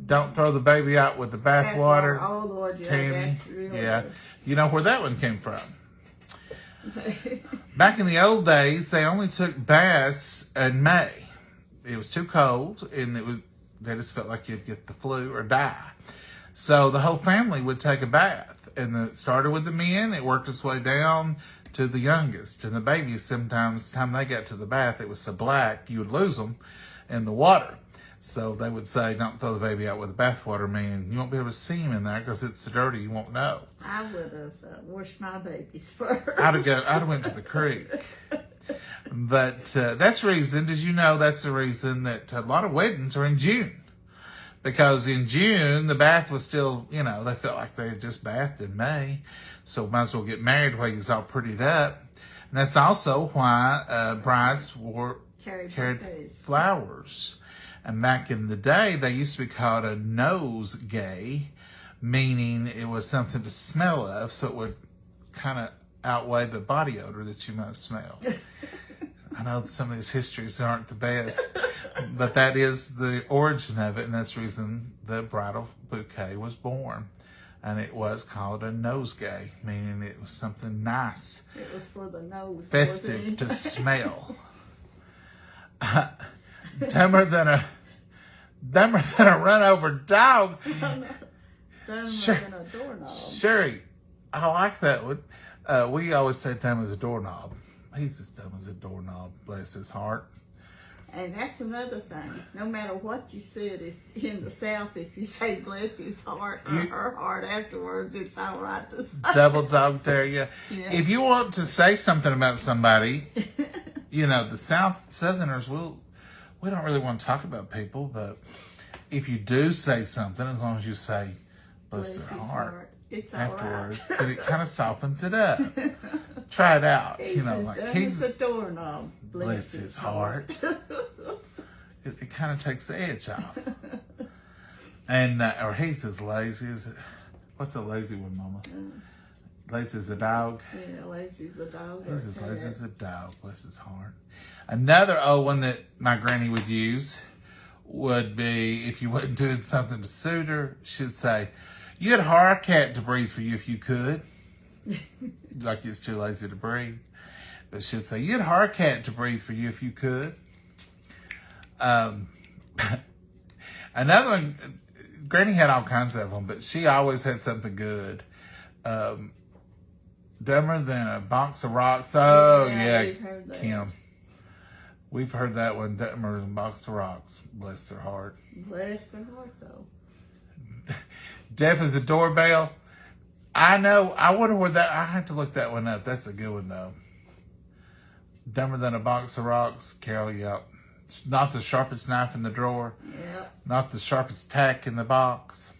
Don't throw the baby out with the bathwater. Oh, Lord, yeah, Tammy. that's really Yeah. good. You know where that one came from. Back in the old days, they only took baths in May. It was too cold, and they just felt like you'd get the flu or die. So the whole family would take a bath, and it started with the men. It worked its way down to the youngest, and the babies. Sometimes, the time they got to the bath, it was so black you would lose them in the water. So they would say, "Don't throw the baby out with the bathwater, meaning you won't be able to see him in there because it's so dirty. You won't know." I would have washed my babies first. I'd have went to the creek. But that's the reason. Did you know that's the reason that a lot of weddings are in June? Because in June, the bath was still, they felt like they had just bathed in May. So might as well get married while you're all prettied up. And that's also why brides Carried carried bouquets. flowers. And back in the day, they used to be called a nosegay, meaning it was something to smell of, so it would kind of outweigh the body odor that you might smell. I know some of these histories aren't the best, but that is the origin of it, and that's the reason the bridal bouquet was born. And it was called a nosegay, meaning it was something nice, It was for the nose. festive to smell. Dumber than a run over dog. Dumber Sure. than a doorknob. Sherry, I like that one. We always say dumb as a doorknob. He's as dumb as a doorknob, bless his heart. And that's another thing. No matter what you said, if in the South, if you say bless his heart or her heart afterwards, it's all right to say. Double dog dare you. Yeah. If you want to say something about somebody, you know, the Southerners we don't really want to talk about people, but if you do say something, as long as you say bless their his heart It's all afterwards, right. then it kind of softens it up. Try it out. He's You know, as like dumb he's as a doorknob. bless his heart. It kind of takes the edge off. And or he's as lazy as what's a lazy one, Mama? Lazy as a dog. Yeah, lazy's a dog. He's as lazy as a dog. Bless his heart. Another old one that my granny would use would be if you wasn't doing something to suit her, she'd say, "You'd hire a cat to breathe for you if you could." Like it's too lazy to breathe. But she'd say, "You'd hire a cat to breathe for you if you could." Another one, Granny had all kinds of them, but she always had something good. Dumber than a box of rocks. Oh, yeah, we've heard that. Kim. We've heard that one, dumber than a box of rocks. Bless their heart. Bless their heart, though. Deaf as a doorbell. I know. I wonder where that. I have to look that one up. That's a good one though. Dumber than a box of rocks. Carol, yep. Not the sharpest knife in the drawer. Yep. Not the sharpest tack in the box.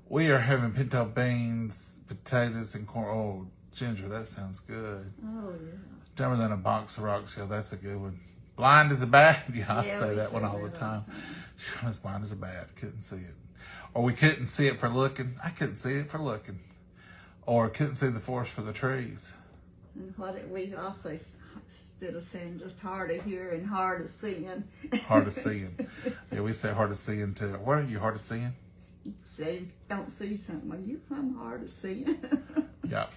We are having pinto beans, potatoes, and corn. Oh, Ginger, that sounds good. Oh, yeah. Dumber than a box of rocks. Yeah, that's a good one. Blind as a bat. Yeah, I Yeah, say we that say one all that the all time. I was blind as a bat. Couldn't see it. Or we couldn't see it for looking. I couldn't see it for looking. Or couldn't see the forest for the trees. And we also, instead of saying just hard of hearing, hard of seeing. Hard of seeing. Yeah, we say hard of seeing too. What are you, hard of seeing? They don't see something. Well, you come hard of seeing. Yep.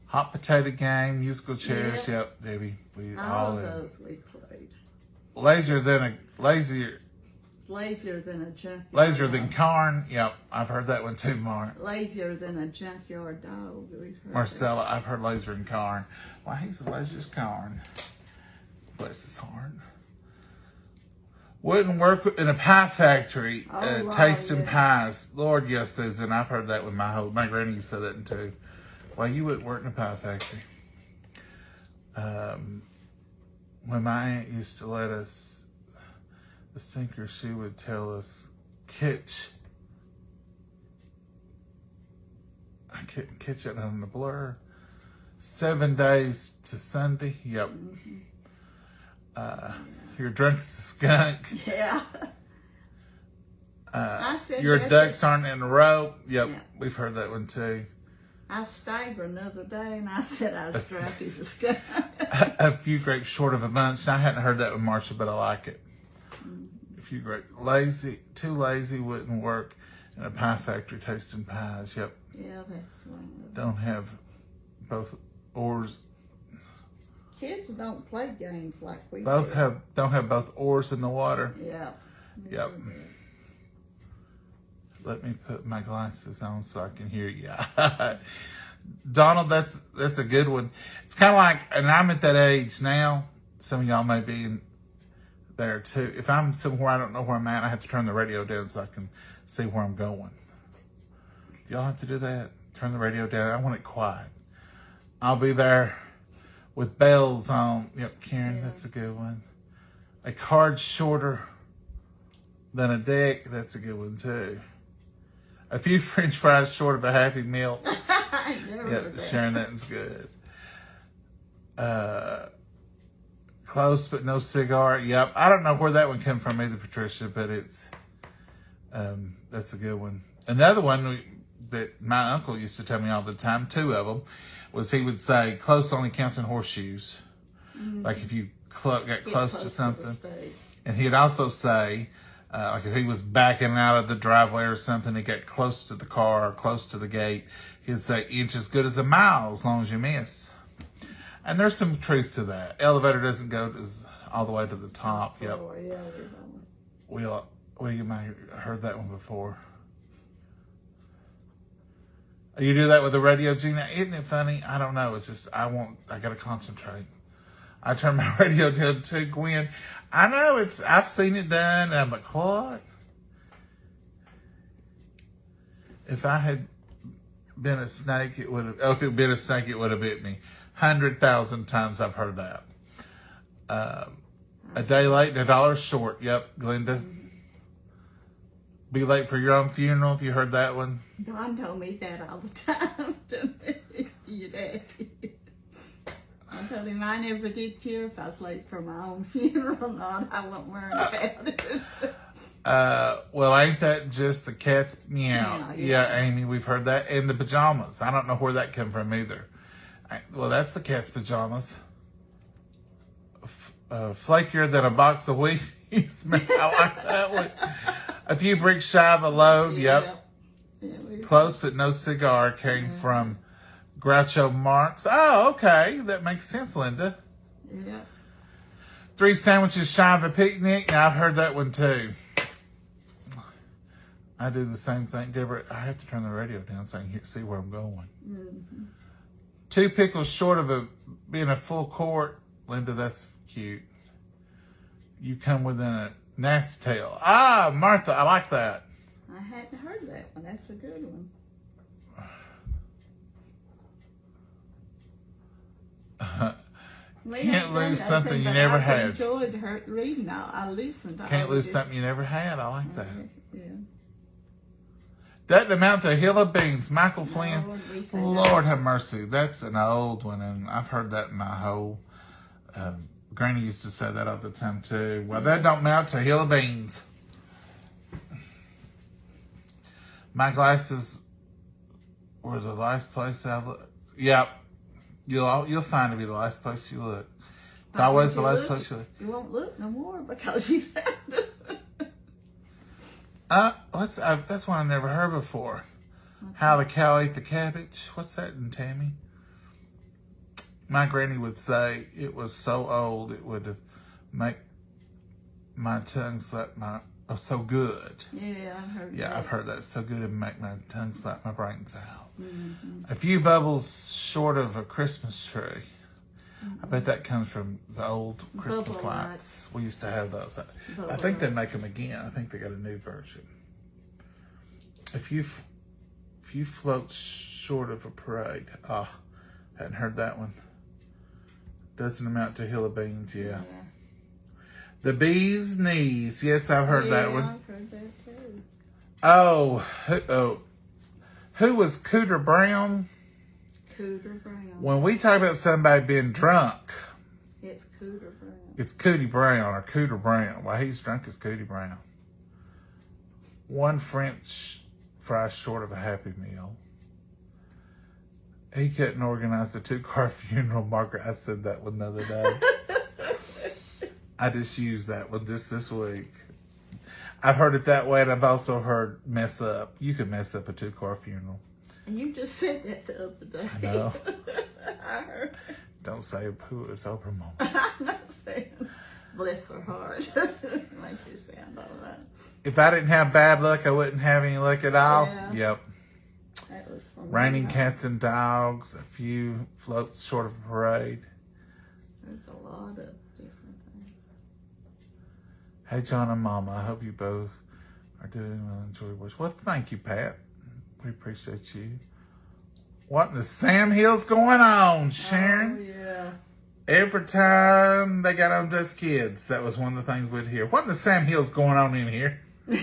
Hot potato game, musical chairs. Yep, Debbie. We All all of in. those we played. Lazier Lazier than corn. Yep, I've heard that one too, Mark. Lazier than a junkyard dog. We've heard Marcella, I've heard lazier than corn. Why, he's as lazy as corn. Bless his heart. Wouldn't work in a pie factory, Oh, wow, tasting yeah. pies. Lord, yes, Susan, I've heard that with my granny said that too. Well, you wouldn't work in a pie factory. When my aunt used to let us, the stinker, she would tell us, I couldn't catch it on the blur. 7 days to Sunday. Yep. You're drunk as a skunk. Yeah. I said Your that ducks aren't in a row. Yep, Yeah. we've heard that one too. I stayed for another day and I said I was drunk as a skunk. A few grapes short of a bunch. I hadn't heard that with Marcia, but I like it. A few grapes. Too lazy wouldn't work in a pie factory tasting pies. Yep. Yeah, that's one of them. Don't have both oars. Kids don't play games like we do. Don't have both oars in the water. Yeah. Yep. Let me put my glasses on so I can hear you. Donald, that's a good one. It's kind of like, and I'm at that age now. Some of y'all may be in there too. If I'm somewhere I don't know where I'm at, I have to turn the radio down so I can see where I'm going. Y'all have to do that. Turn the radio down. I want it quiet. I'll be there with bells on. Yep, Karen, that's a good one. A card shorter than a deck. That's a good one too. A few French fries short of a Happy Meal. I ain't never heard that. Sharing nothing's good. Close but no cigar. Yep. I don't know where that one came from either, Patricia, but it's that's a good one. Another one that my uncle used to tell me all the time, 2 of them, was he would say close only counts in horseshoes. Like if you got close to something. And he'd also say, like if he was backing out of the driveway or something, he got close to the car or close to the gate, he'd say inch as good as a mile as long as you miss. And there's some truth to that. Elevator doesn't go all the way to the top. Yep. William, I heard that one before. You do that with the radio, Gina? Isn't it funny? I don't know. It's just, I gotta concentrate. I turn my radio down to Gwen. I know I've seen it done. And I'm like, what? If I had been a snake, it would have, if it had been a snake, it would have bit me. 100,000 times I've heard that. A day late and $1 short. Yep, Glenda. Be late for your own funeral. If you heard that one. Don told me that all the time to me. I told him I never did care if I was late for my own funeral or not. I wasn't worried about it. Well, ain't that just the cat's meow? Yeah, Amy, we've heard that. And the pajamas. I don't know where that came from either. Well, that's the cat's pajamas. Flakier than a box of Wheaties. I like that one. A few bricks shy of a load. Yep. Close but no cigar came from Groucho Marx. Oh, okay. That makes sense, Linda. Yeah. 3 sandwiches shy of a picnic. Now, I've heard that one too. I do the same thing. Deborah, I have to turn the radio down so I can see where I'm going. 2 pickles short of being a full quart. Linda, that's cute. You come within a gnat's tail. Ah, Martha, I like that. I hadn't heard that one. That's a good one. Can't lose something you never had. I enjoyed reading. I listened. Can't lose something you never had. I like that. Yeah. That the amount the hill of beans, Michael Flynn. Lord have mercy. That's an old one, and I've heard that in my whole. Granny used to say that all the time too. Well, that don't mount to hill of beans. My glasses were the last place I looked. Yep. You'll find it be the last place you look. It's always the last place you look. You won't look no more because you found it. That's one I never heard before. Okay. How the cow ate the cabbage. What's that in Tammy? My granny would say it was so old it would have make my tongue slap my so good. Yeah, I've heard that. Yeah, I've heard that. So good it make my tongue slap my brains out. A few bubbles short of a Christmas tree. I bet that comes from the old Christmas lights. We used to have those. I think they make them again. I think they got a new version. A few floats short of a parade. Hadn't heard that one. Doesn't amount to hill of beans, yeah. The bee's knees. Yes, I've heard that one. I've heard that too. Who was Cooter Brown? Cooter Brown. When we talk about somebody being drunk, it's Cooter Brown. It's Cootie Brown or Cooter Brown. Why he's drunk is Cootie Brown. 1 French fry short of a Happy Meal. He couldn't organize a 2-car funeral. Margaret, I said that one the other day. I just used that one just this week. I've heard it that way, and I've also heard mess up. You could mess up a 2-car funeral. And you just said that the other day. I know. I heard. Don't say poo, it's over, Mom. I'm not saying bless her heart. Make you sound all right. If I didn't have bad luck, I wouldn't have any luck at all. Yeah. Yep. That was from Raining cats and dogs, a few floats short of a parade. There's a lot of different things. Hey, John and Momma, I hope you both are doing well. Enjoy watch. Well, thank you, Pat. We appreciate you. What in the Sam Hill's going on, Sharon? Oh, yeah. Every time they got on Dust Kids, that was one of the things we'd hear. What in the Sam Hill's going on in here? Who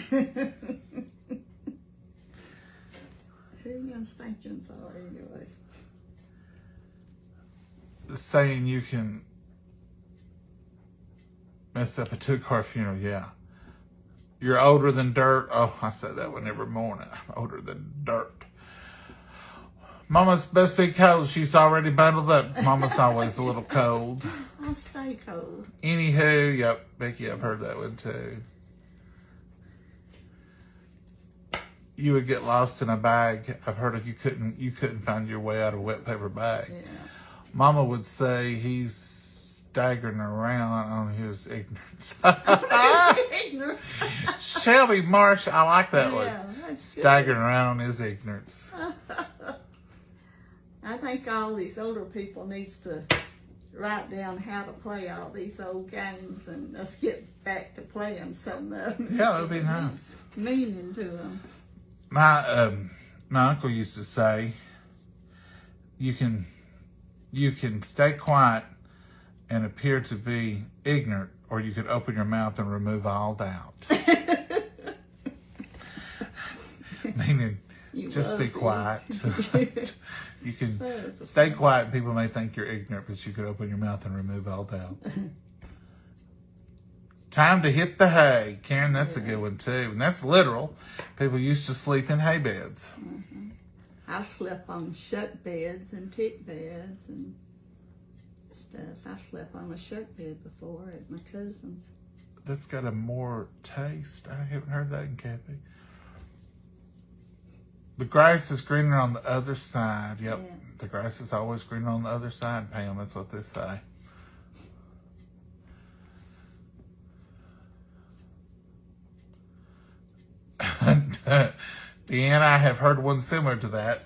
you stinking sorry anyway? saying you can mess up a 2-car funeral, yeah. You're older than dirt. Oh, I say that one every morning. I'm older than dirt. Mama's best be cold. She's already bundled up. Mama's always a little cold. I stay cold. Anywho, yep, Becky, I've heard that one too. You would get lost in a bag. I've heard of you couldn't find your way out of a wet paper bag. Yeah. Mama would say he's staggering around on his ignorance. Ignorant. Shelby Marsh, I like that one. Yeah, that's Staggering around on his ignorance. I think all these older people needs to write down how to play all these old games, and let's get back to playing some of them. Yeah, that would be nice. Meaning to them. My uncle used to say, you can stay quiet and appear to be ignorant, or you could open your mouth and remove all doubt. Meaning, just be quiet. You can stay quiet and people may think you're ignorant, but you could open your mouth and remove all doubt. Time to hit the hay. Karen, that's a good one too. And that's literal. People used to sleep in hay beds. Mm-hmm. I slept on shuck beds and tick beds and stuff. I slept on a shuck bed before at my cousin's. That's got a more taste. I haven't heard that in Kathy. The grass is greener on the other side. Yep. Yeah. The grass is always greener on the other side, Pam. That's what they say. Deanna, I have heard one similar to that.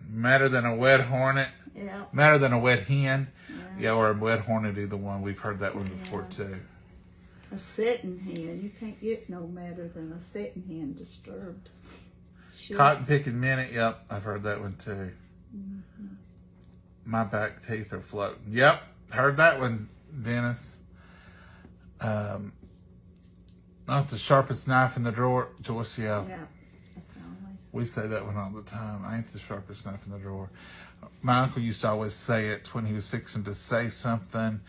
Madder than a wet hornet. Yeah. Madder than a wet hen. Yeah, or a wet hornet, either one. We've heard that one before too. A setting hen. You can't get no madder than a setting hen disturbed. Sure. Cotton picking minute. Yep, I've heard that one too. Mm-hmm. My back teeth are floating. Yep, heard that one, Dennis. Not the sharpest knife in the drawer, Joyce. Yeah, that's always. We say that one all the time. I ain't the sharpest knife in the drawer. My uncle used to always say it when he was fixing to say something,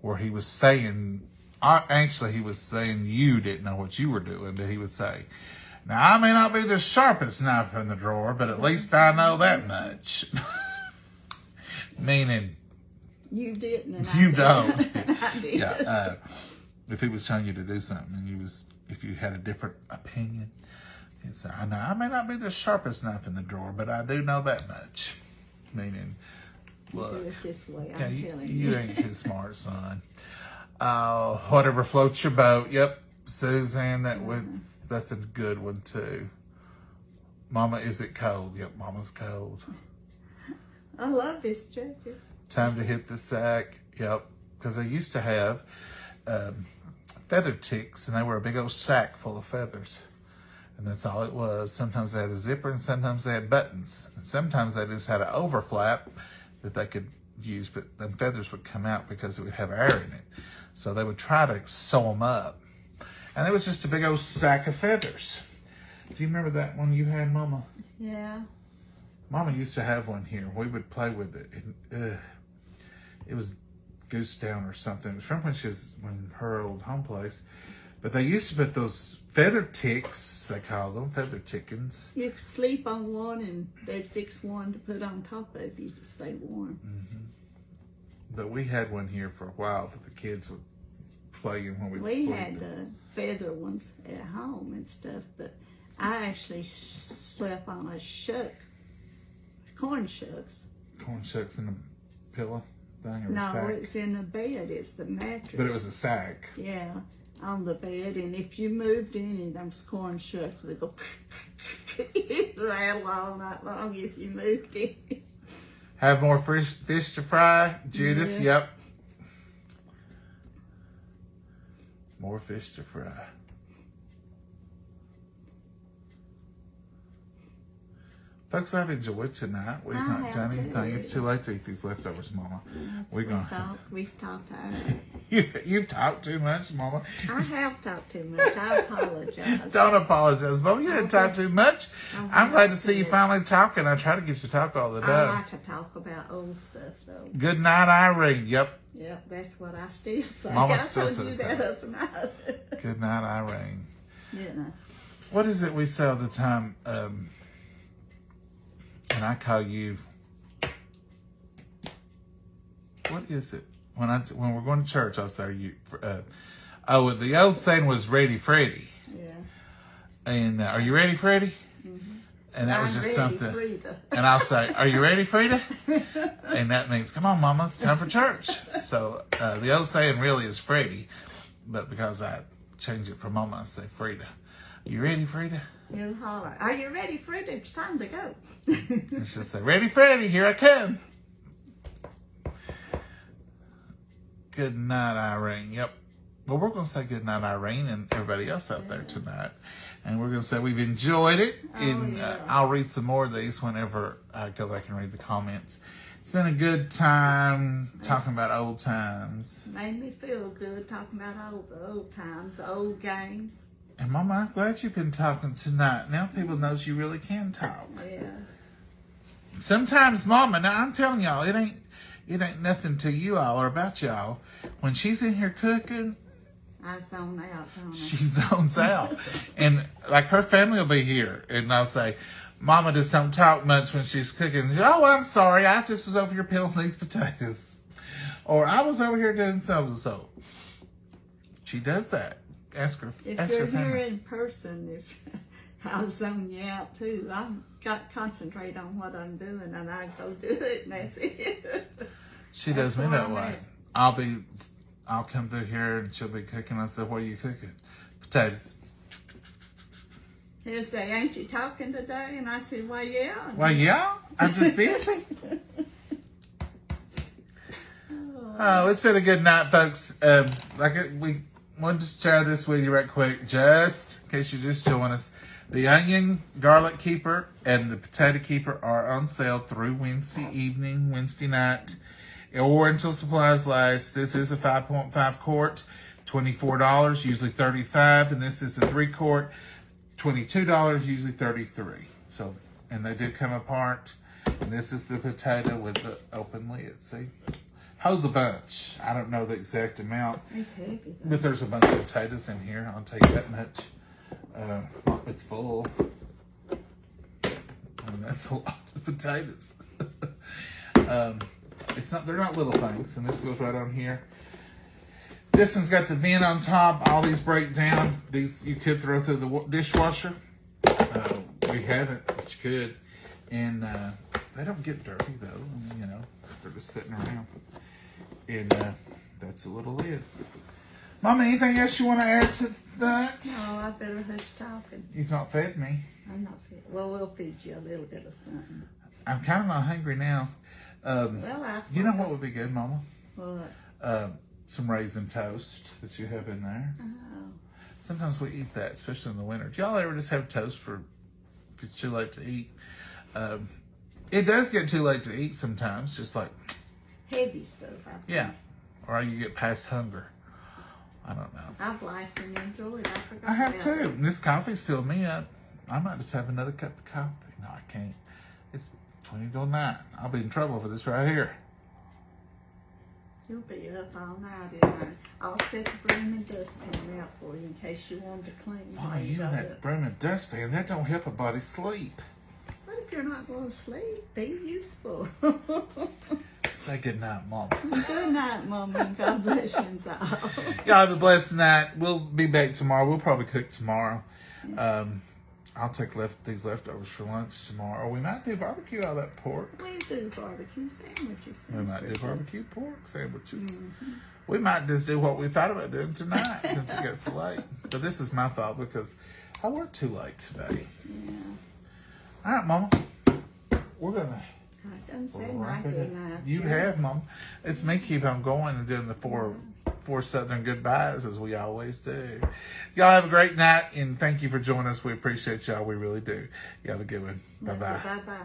where he was saying, actually he was saying you didn't know what you were doing, but he would say, now I may not be the sharpest knife in the drawer, but at least I know that much. Meaning, you didn't, and you I don't. I did. Yeah. If he was telling you to do something, and if you had a different opinion, he'd say, I know I may not be the sharpest knife in the drawer, but I do know that much. Meaning, look, do it this way, I'm telling you ain't his smart son. Whatever floats your boat. Yep, Suzanne, that's a good one too. Mama, is it cold? Yep, Mama's cold. I love this jacket. Time to hit the sack. Yep, because they used to have feather ticks, and they were a big old sack full of feathers. And that's all it was. Sometimes they had a zipper, and sometimes they had buttons. And sometimes they just had an overflap that they could use, but them feathers would come out because it would have air in it. So they would try to sew them up. And it was just a big old sack of feathers. Do you remember that one you had, Mama? Yeah. Mama used to have one here. We would play with it. It was goose down or something. It was from when her old home place. But they used to put those feather ticks, they call them, feather tickens. You could sleep on one and they'd fix one to put on top of you to stay warm. Mm-hmm. But we had one here for a while, but the kids would play in when we were We sleeping. had the feather ones at home and stuff, but I actually slept on a shuck, corn shucks. Corn shucks in the pillow thing or No, a sack? it's in the bed, it's the mattress. But it was a sack. Yeah, on the bed, and if you moved any of those corn shucks, they go rattle all night long if you moved in. Have more fish to fry, Judith? Yeah. Yep. More fish to fry. Folks, I've enjoyed tonight. We've not done anything. It's too late to eat these leftovers, Mama. We've Talked. We've talked. You've talked too much, Mama. I have talked too much. I apologize. Don't apologize, Mama. You didn't talk too much. I'm glad to see you finally talking. I try to get you to talk all the I time. like to talk about old stuff, though. Good night, Irene. Yep. Yep, that's what I still say. Mama I still told you says that that. up night. Good night, Irene. You know. What is it we say all the time? And I call you. What is it? When we're going to church, I'll say you. The old saying was "Ready, Freddy." Yeah. And are you ready, Freddy? Mm-hmm. And that was I'm just ready, something. Frida. And I'll say, "Are you ready, Frida?" And that means, "Come on, Mama, it's time for church." So the old saying really is Freddy, but because I change it for Mama, I say Frida. You ready, Frida? You holler. Are you ready, Frida? It's time to go. And she'll say, "Ready, Freddy, here I come." Good night, Irene. Yep. Well, we're going to say good night, Irene, and everybody else out there tonight. And we're going to say we've enjoyed it. And I'll read some more of these whenever I go back and read the comments. It's been a good time talking about old times. Made me feel good talking about the old times, the old games. And Mama, I'm glad you've been talking tonight. Now people knows you really can talk. Yeah. Sometimes Mama, now I'm telling y'all, it ain't nothing to you all or about y'all. When she's in here cooking, I zone out, don't I? she zones out. And like her family will be here. And I'll say, Mama just don't talk much when she's cooking. "Oh, I'm sorry. I just was over here peeling these potatoes." Or "I was over here doing so." She does that. Ask her If ask you're her family. here in person, I'll zone you out too. I've got to concentrate on what I'm doing, and I go do it, and that's it. She does me where that I'm way. at. I'll come through here and she'll be cooking. I said, "What are you cooking?" "Potatoes." He'll say, "Ain't you talking today?" And I said, "Why, yeah." "Well, yeah, I'm just busy." Oh, it's been a good night, folks. We wanted to share this with you right quick, just in case you just join us. The onion garlic keeper and the potato keeper are on sale through Wednesday evening, Wednesday night, or until supplies last. This is a 5.5 quart, $24, usually $35, and this is a 3 quart, $22, usually $33. So, and they did come apart. And this is the potato with the open lid. See, holds a bunch. I don't know the exact amount, It's heavy, though. but there's a bunch of potatoes in here. I'll tell you that much. It's full. And that's a lot of potatoes. They're not little things, and this goes right on here. This one's got the vent on top. All these break down. These you could throw through the dishwasher. We haven't, but you could. And they don't get dirty though. I mean, they're just sitting around. And that's a little lid. Mama, anything else you want to add to that? No, I better hush talking. You've not fed me. I'm not feed. Well, we'll feed you a little bit of something. I'm kind of not hungry now. You know what would be good, Mama? What? Some raisin toast that you have in there. Oh. Sometimes we eat that, especially in the winter. Do y'all ever just have toast if it's too late to eat? It does get too late to eat sometimes, just like, Heavy stuff, I think. yeah. Or you get past hunger. I don't know. I've liked and enjoyed. I forgot I have about too. it. And this coffee's filled me up. I might just have another cup of coffee. No, I can't. It's 20 till 9. I'll be in trouble for this right here. You'll be up all night in there. I'll set the broom and dustpan out for you in case you want to clean. Oh, while you got that up. broom and dustpan, that don't help a body sleep. What if you're not going to sleep? Be useful. Say good night, Mom. Good night, Mama, and God bless you all. Y'all have a blessed night. We'll be back tomorrow. We'll probably cook tomorrow. I'll take these leftovers for lunch tomorrow. Or we might do barbecue out of that pork. We do barbecue sandwiches. We might do barbecue pork sandwiches. We might just do what we thought about doing tonight since it gets so late. But this is my fault because I worked too late today. Yeah. All right, Mama. We're going to... I done said my good night. You have, Mom. It's me keep on going and doing the four Southern goodbyes as we always do. Y'all have a great night and thank you for joining us. We appreciate y'all. We really do. You have a good one. Bye-bye. Bye-bye.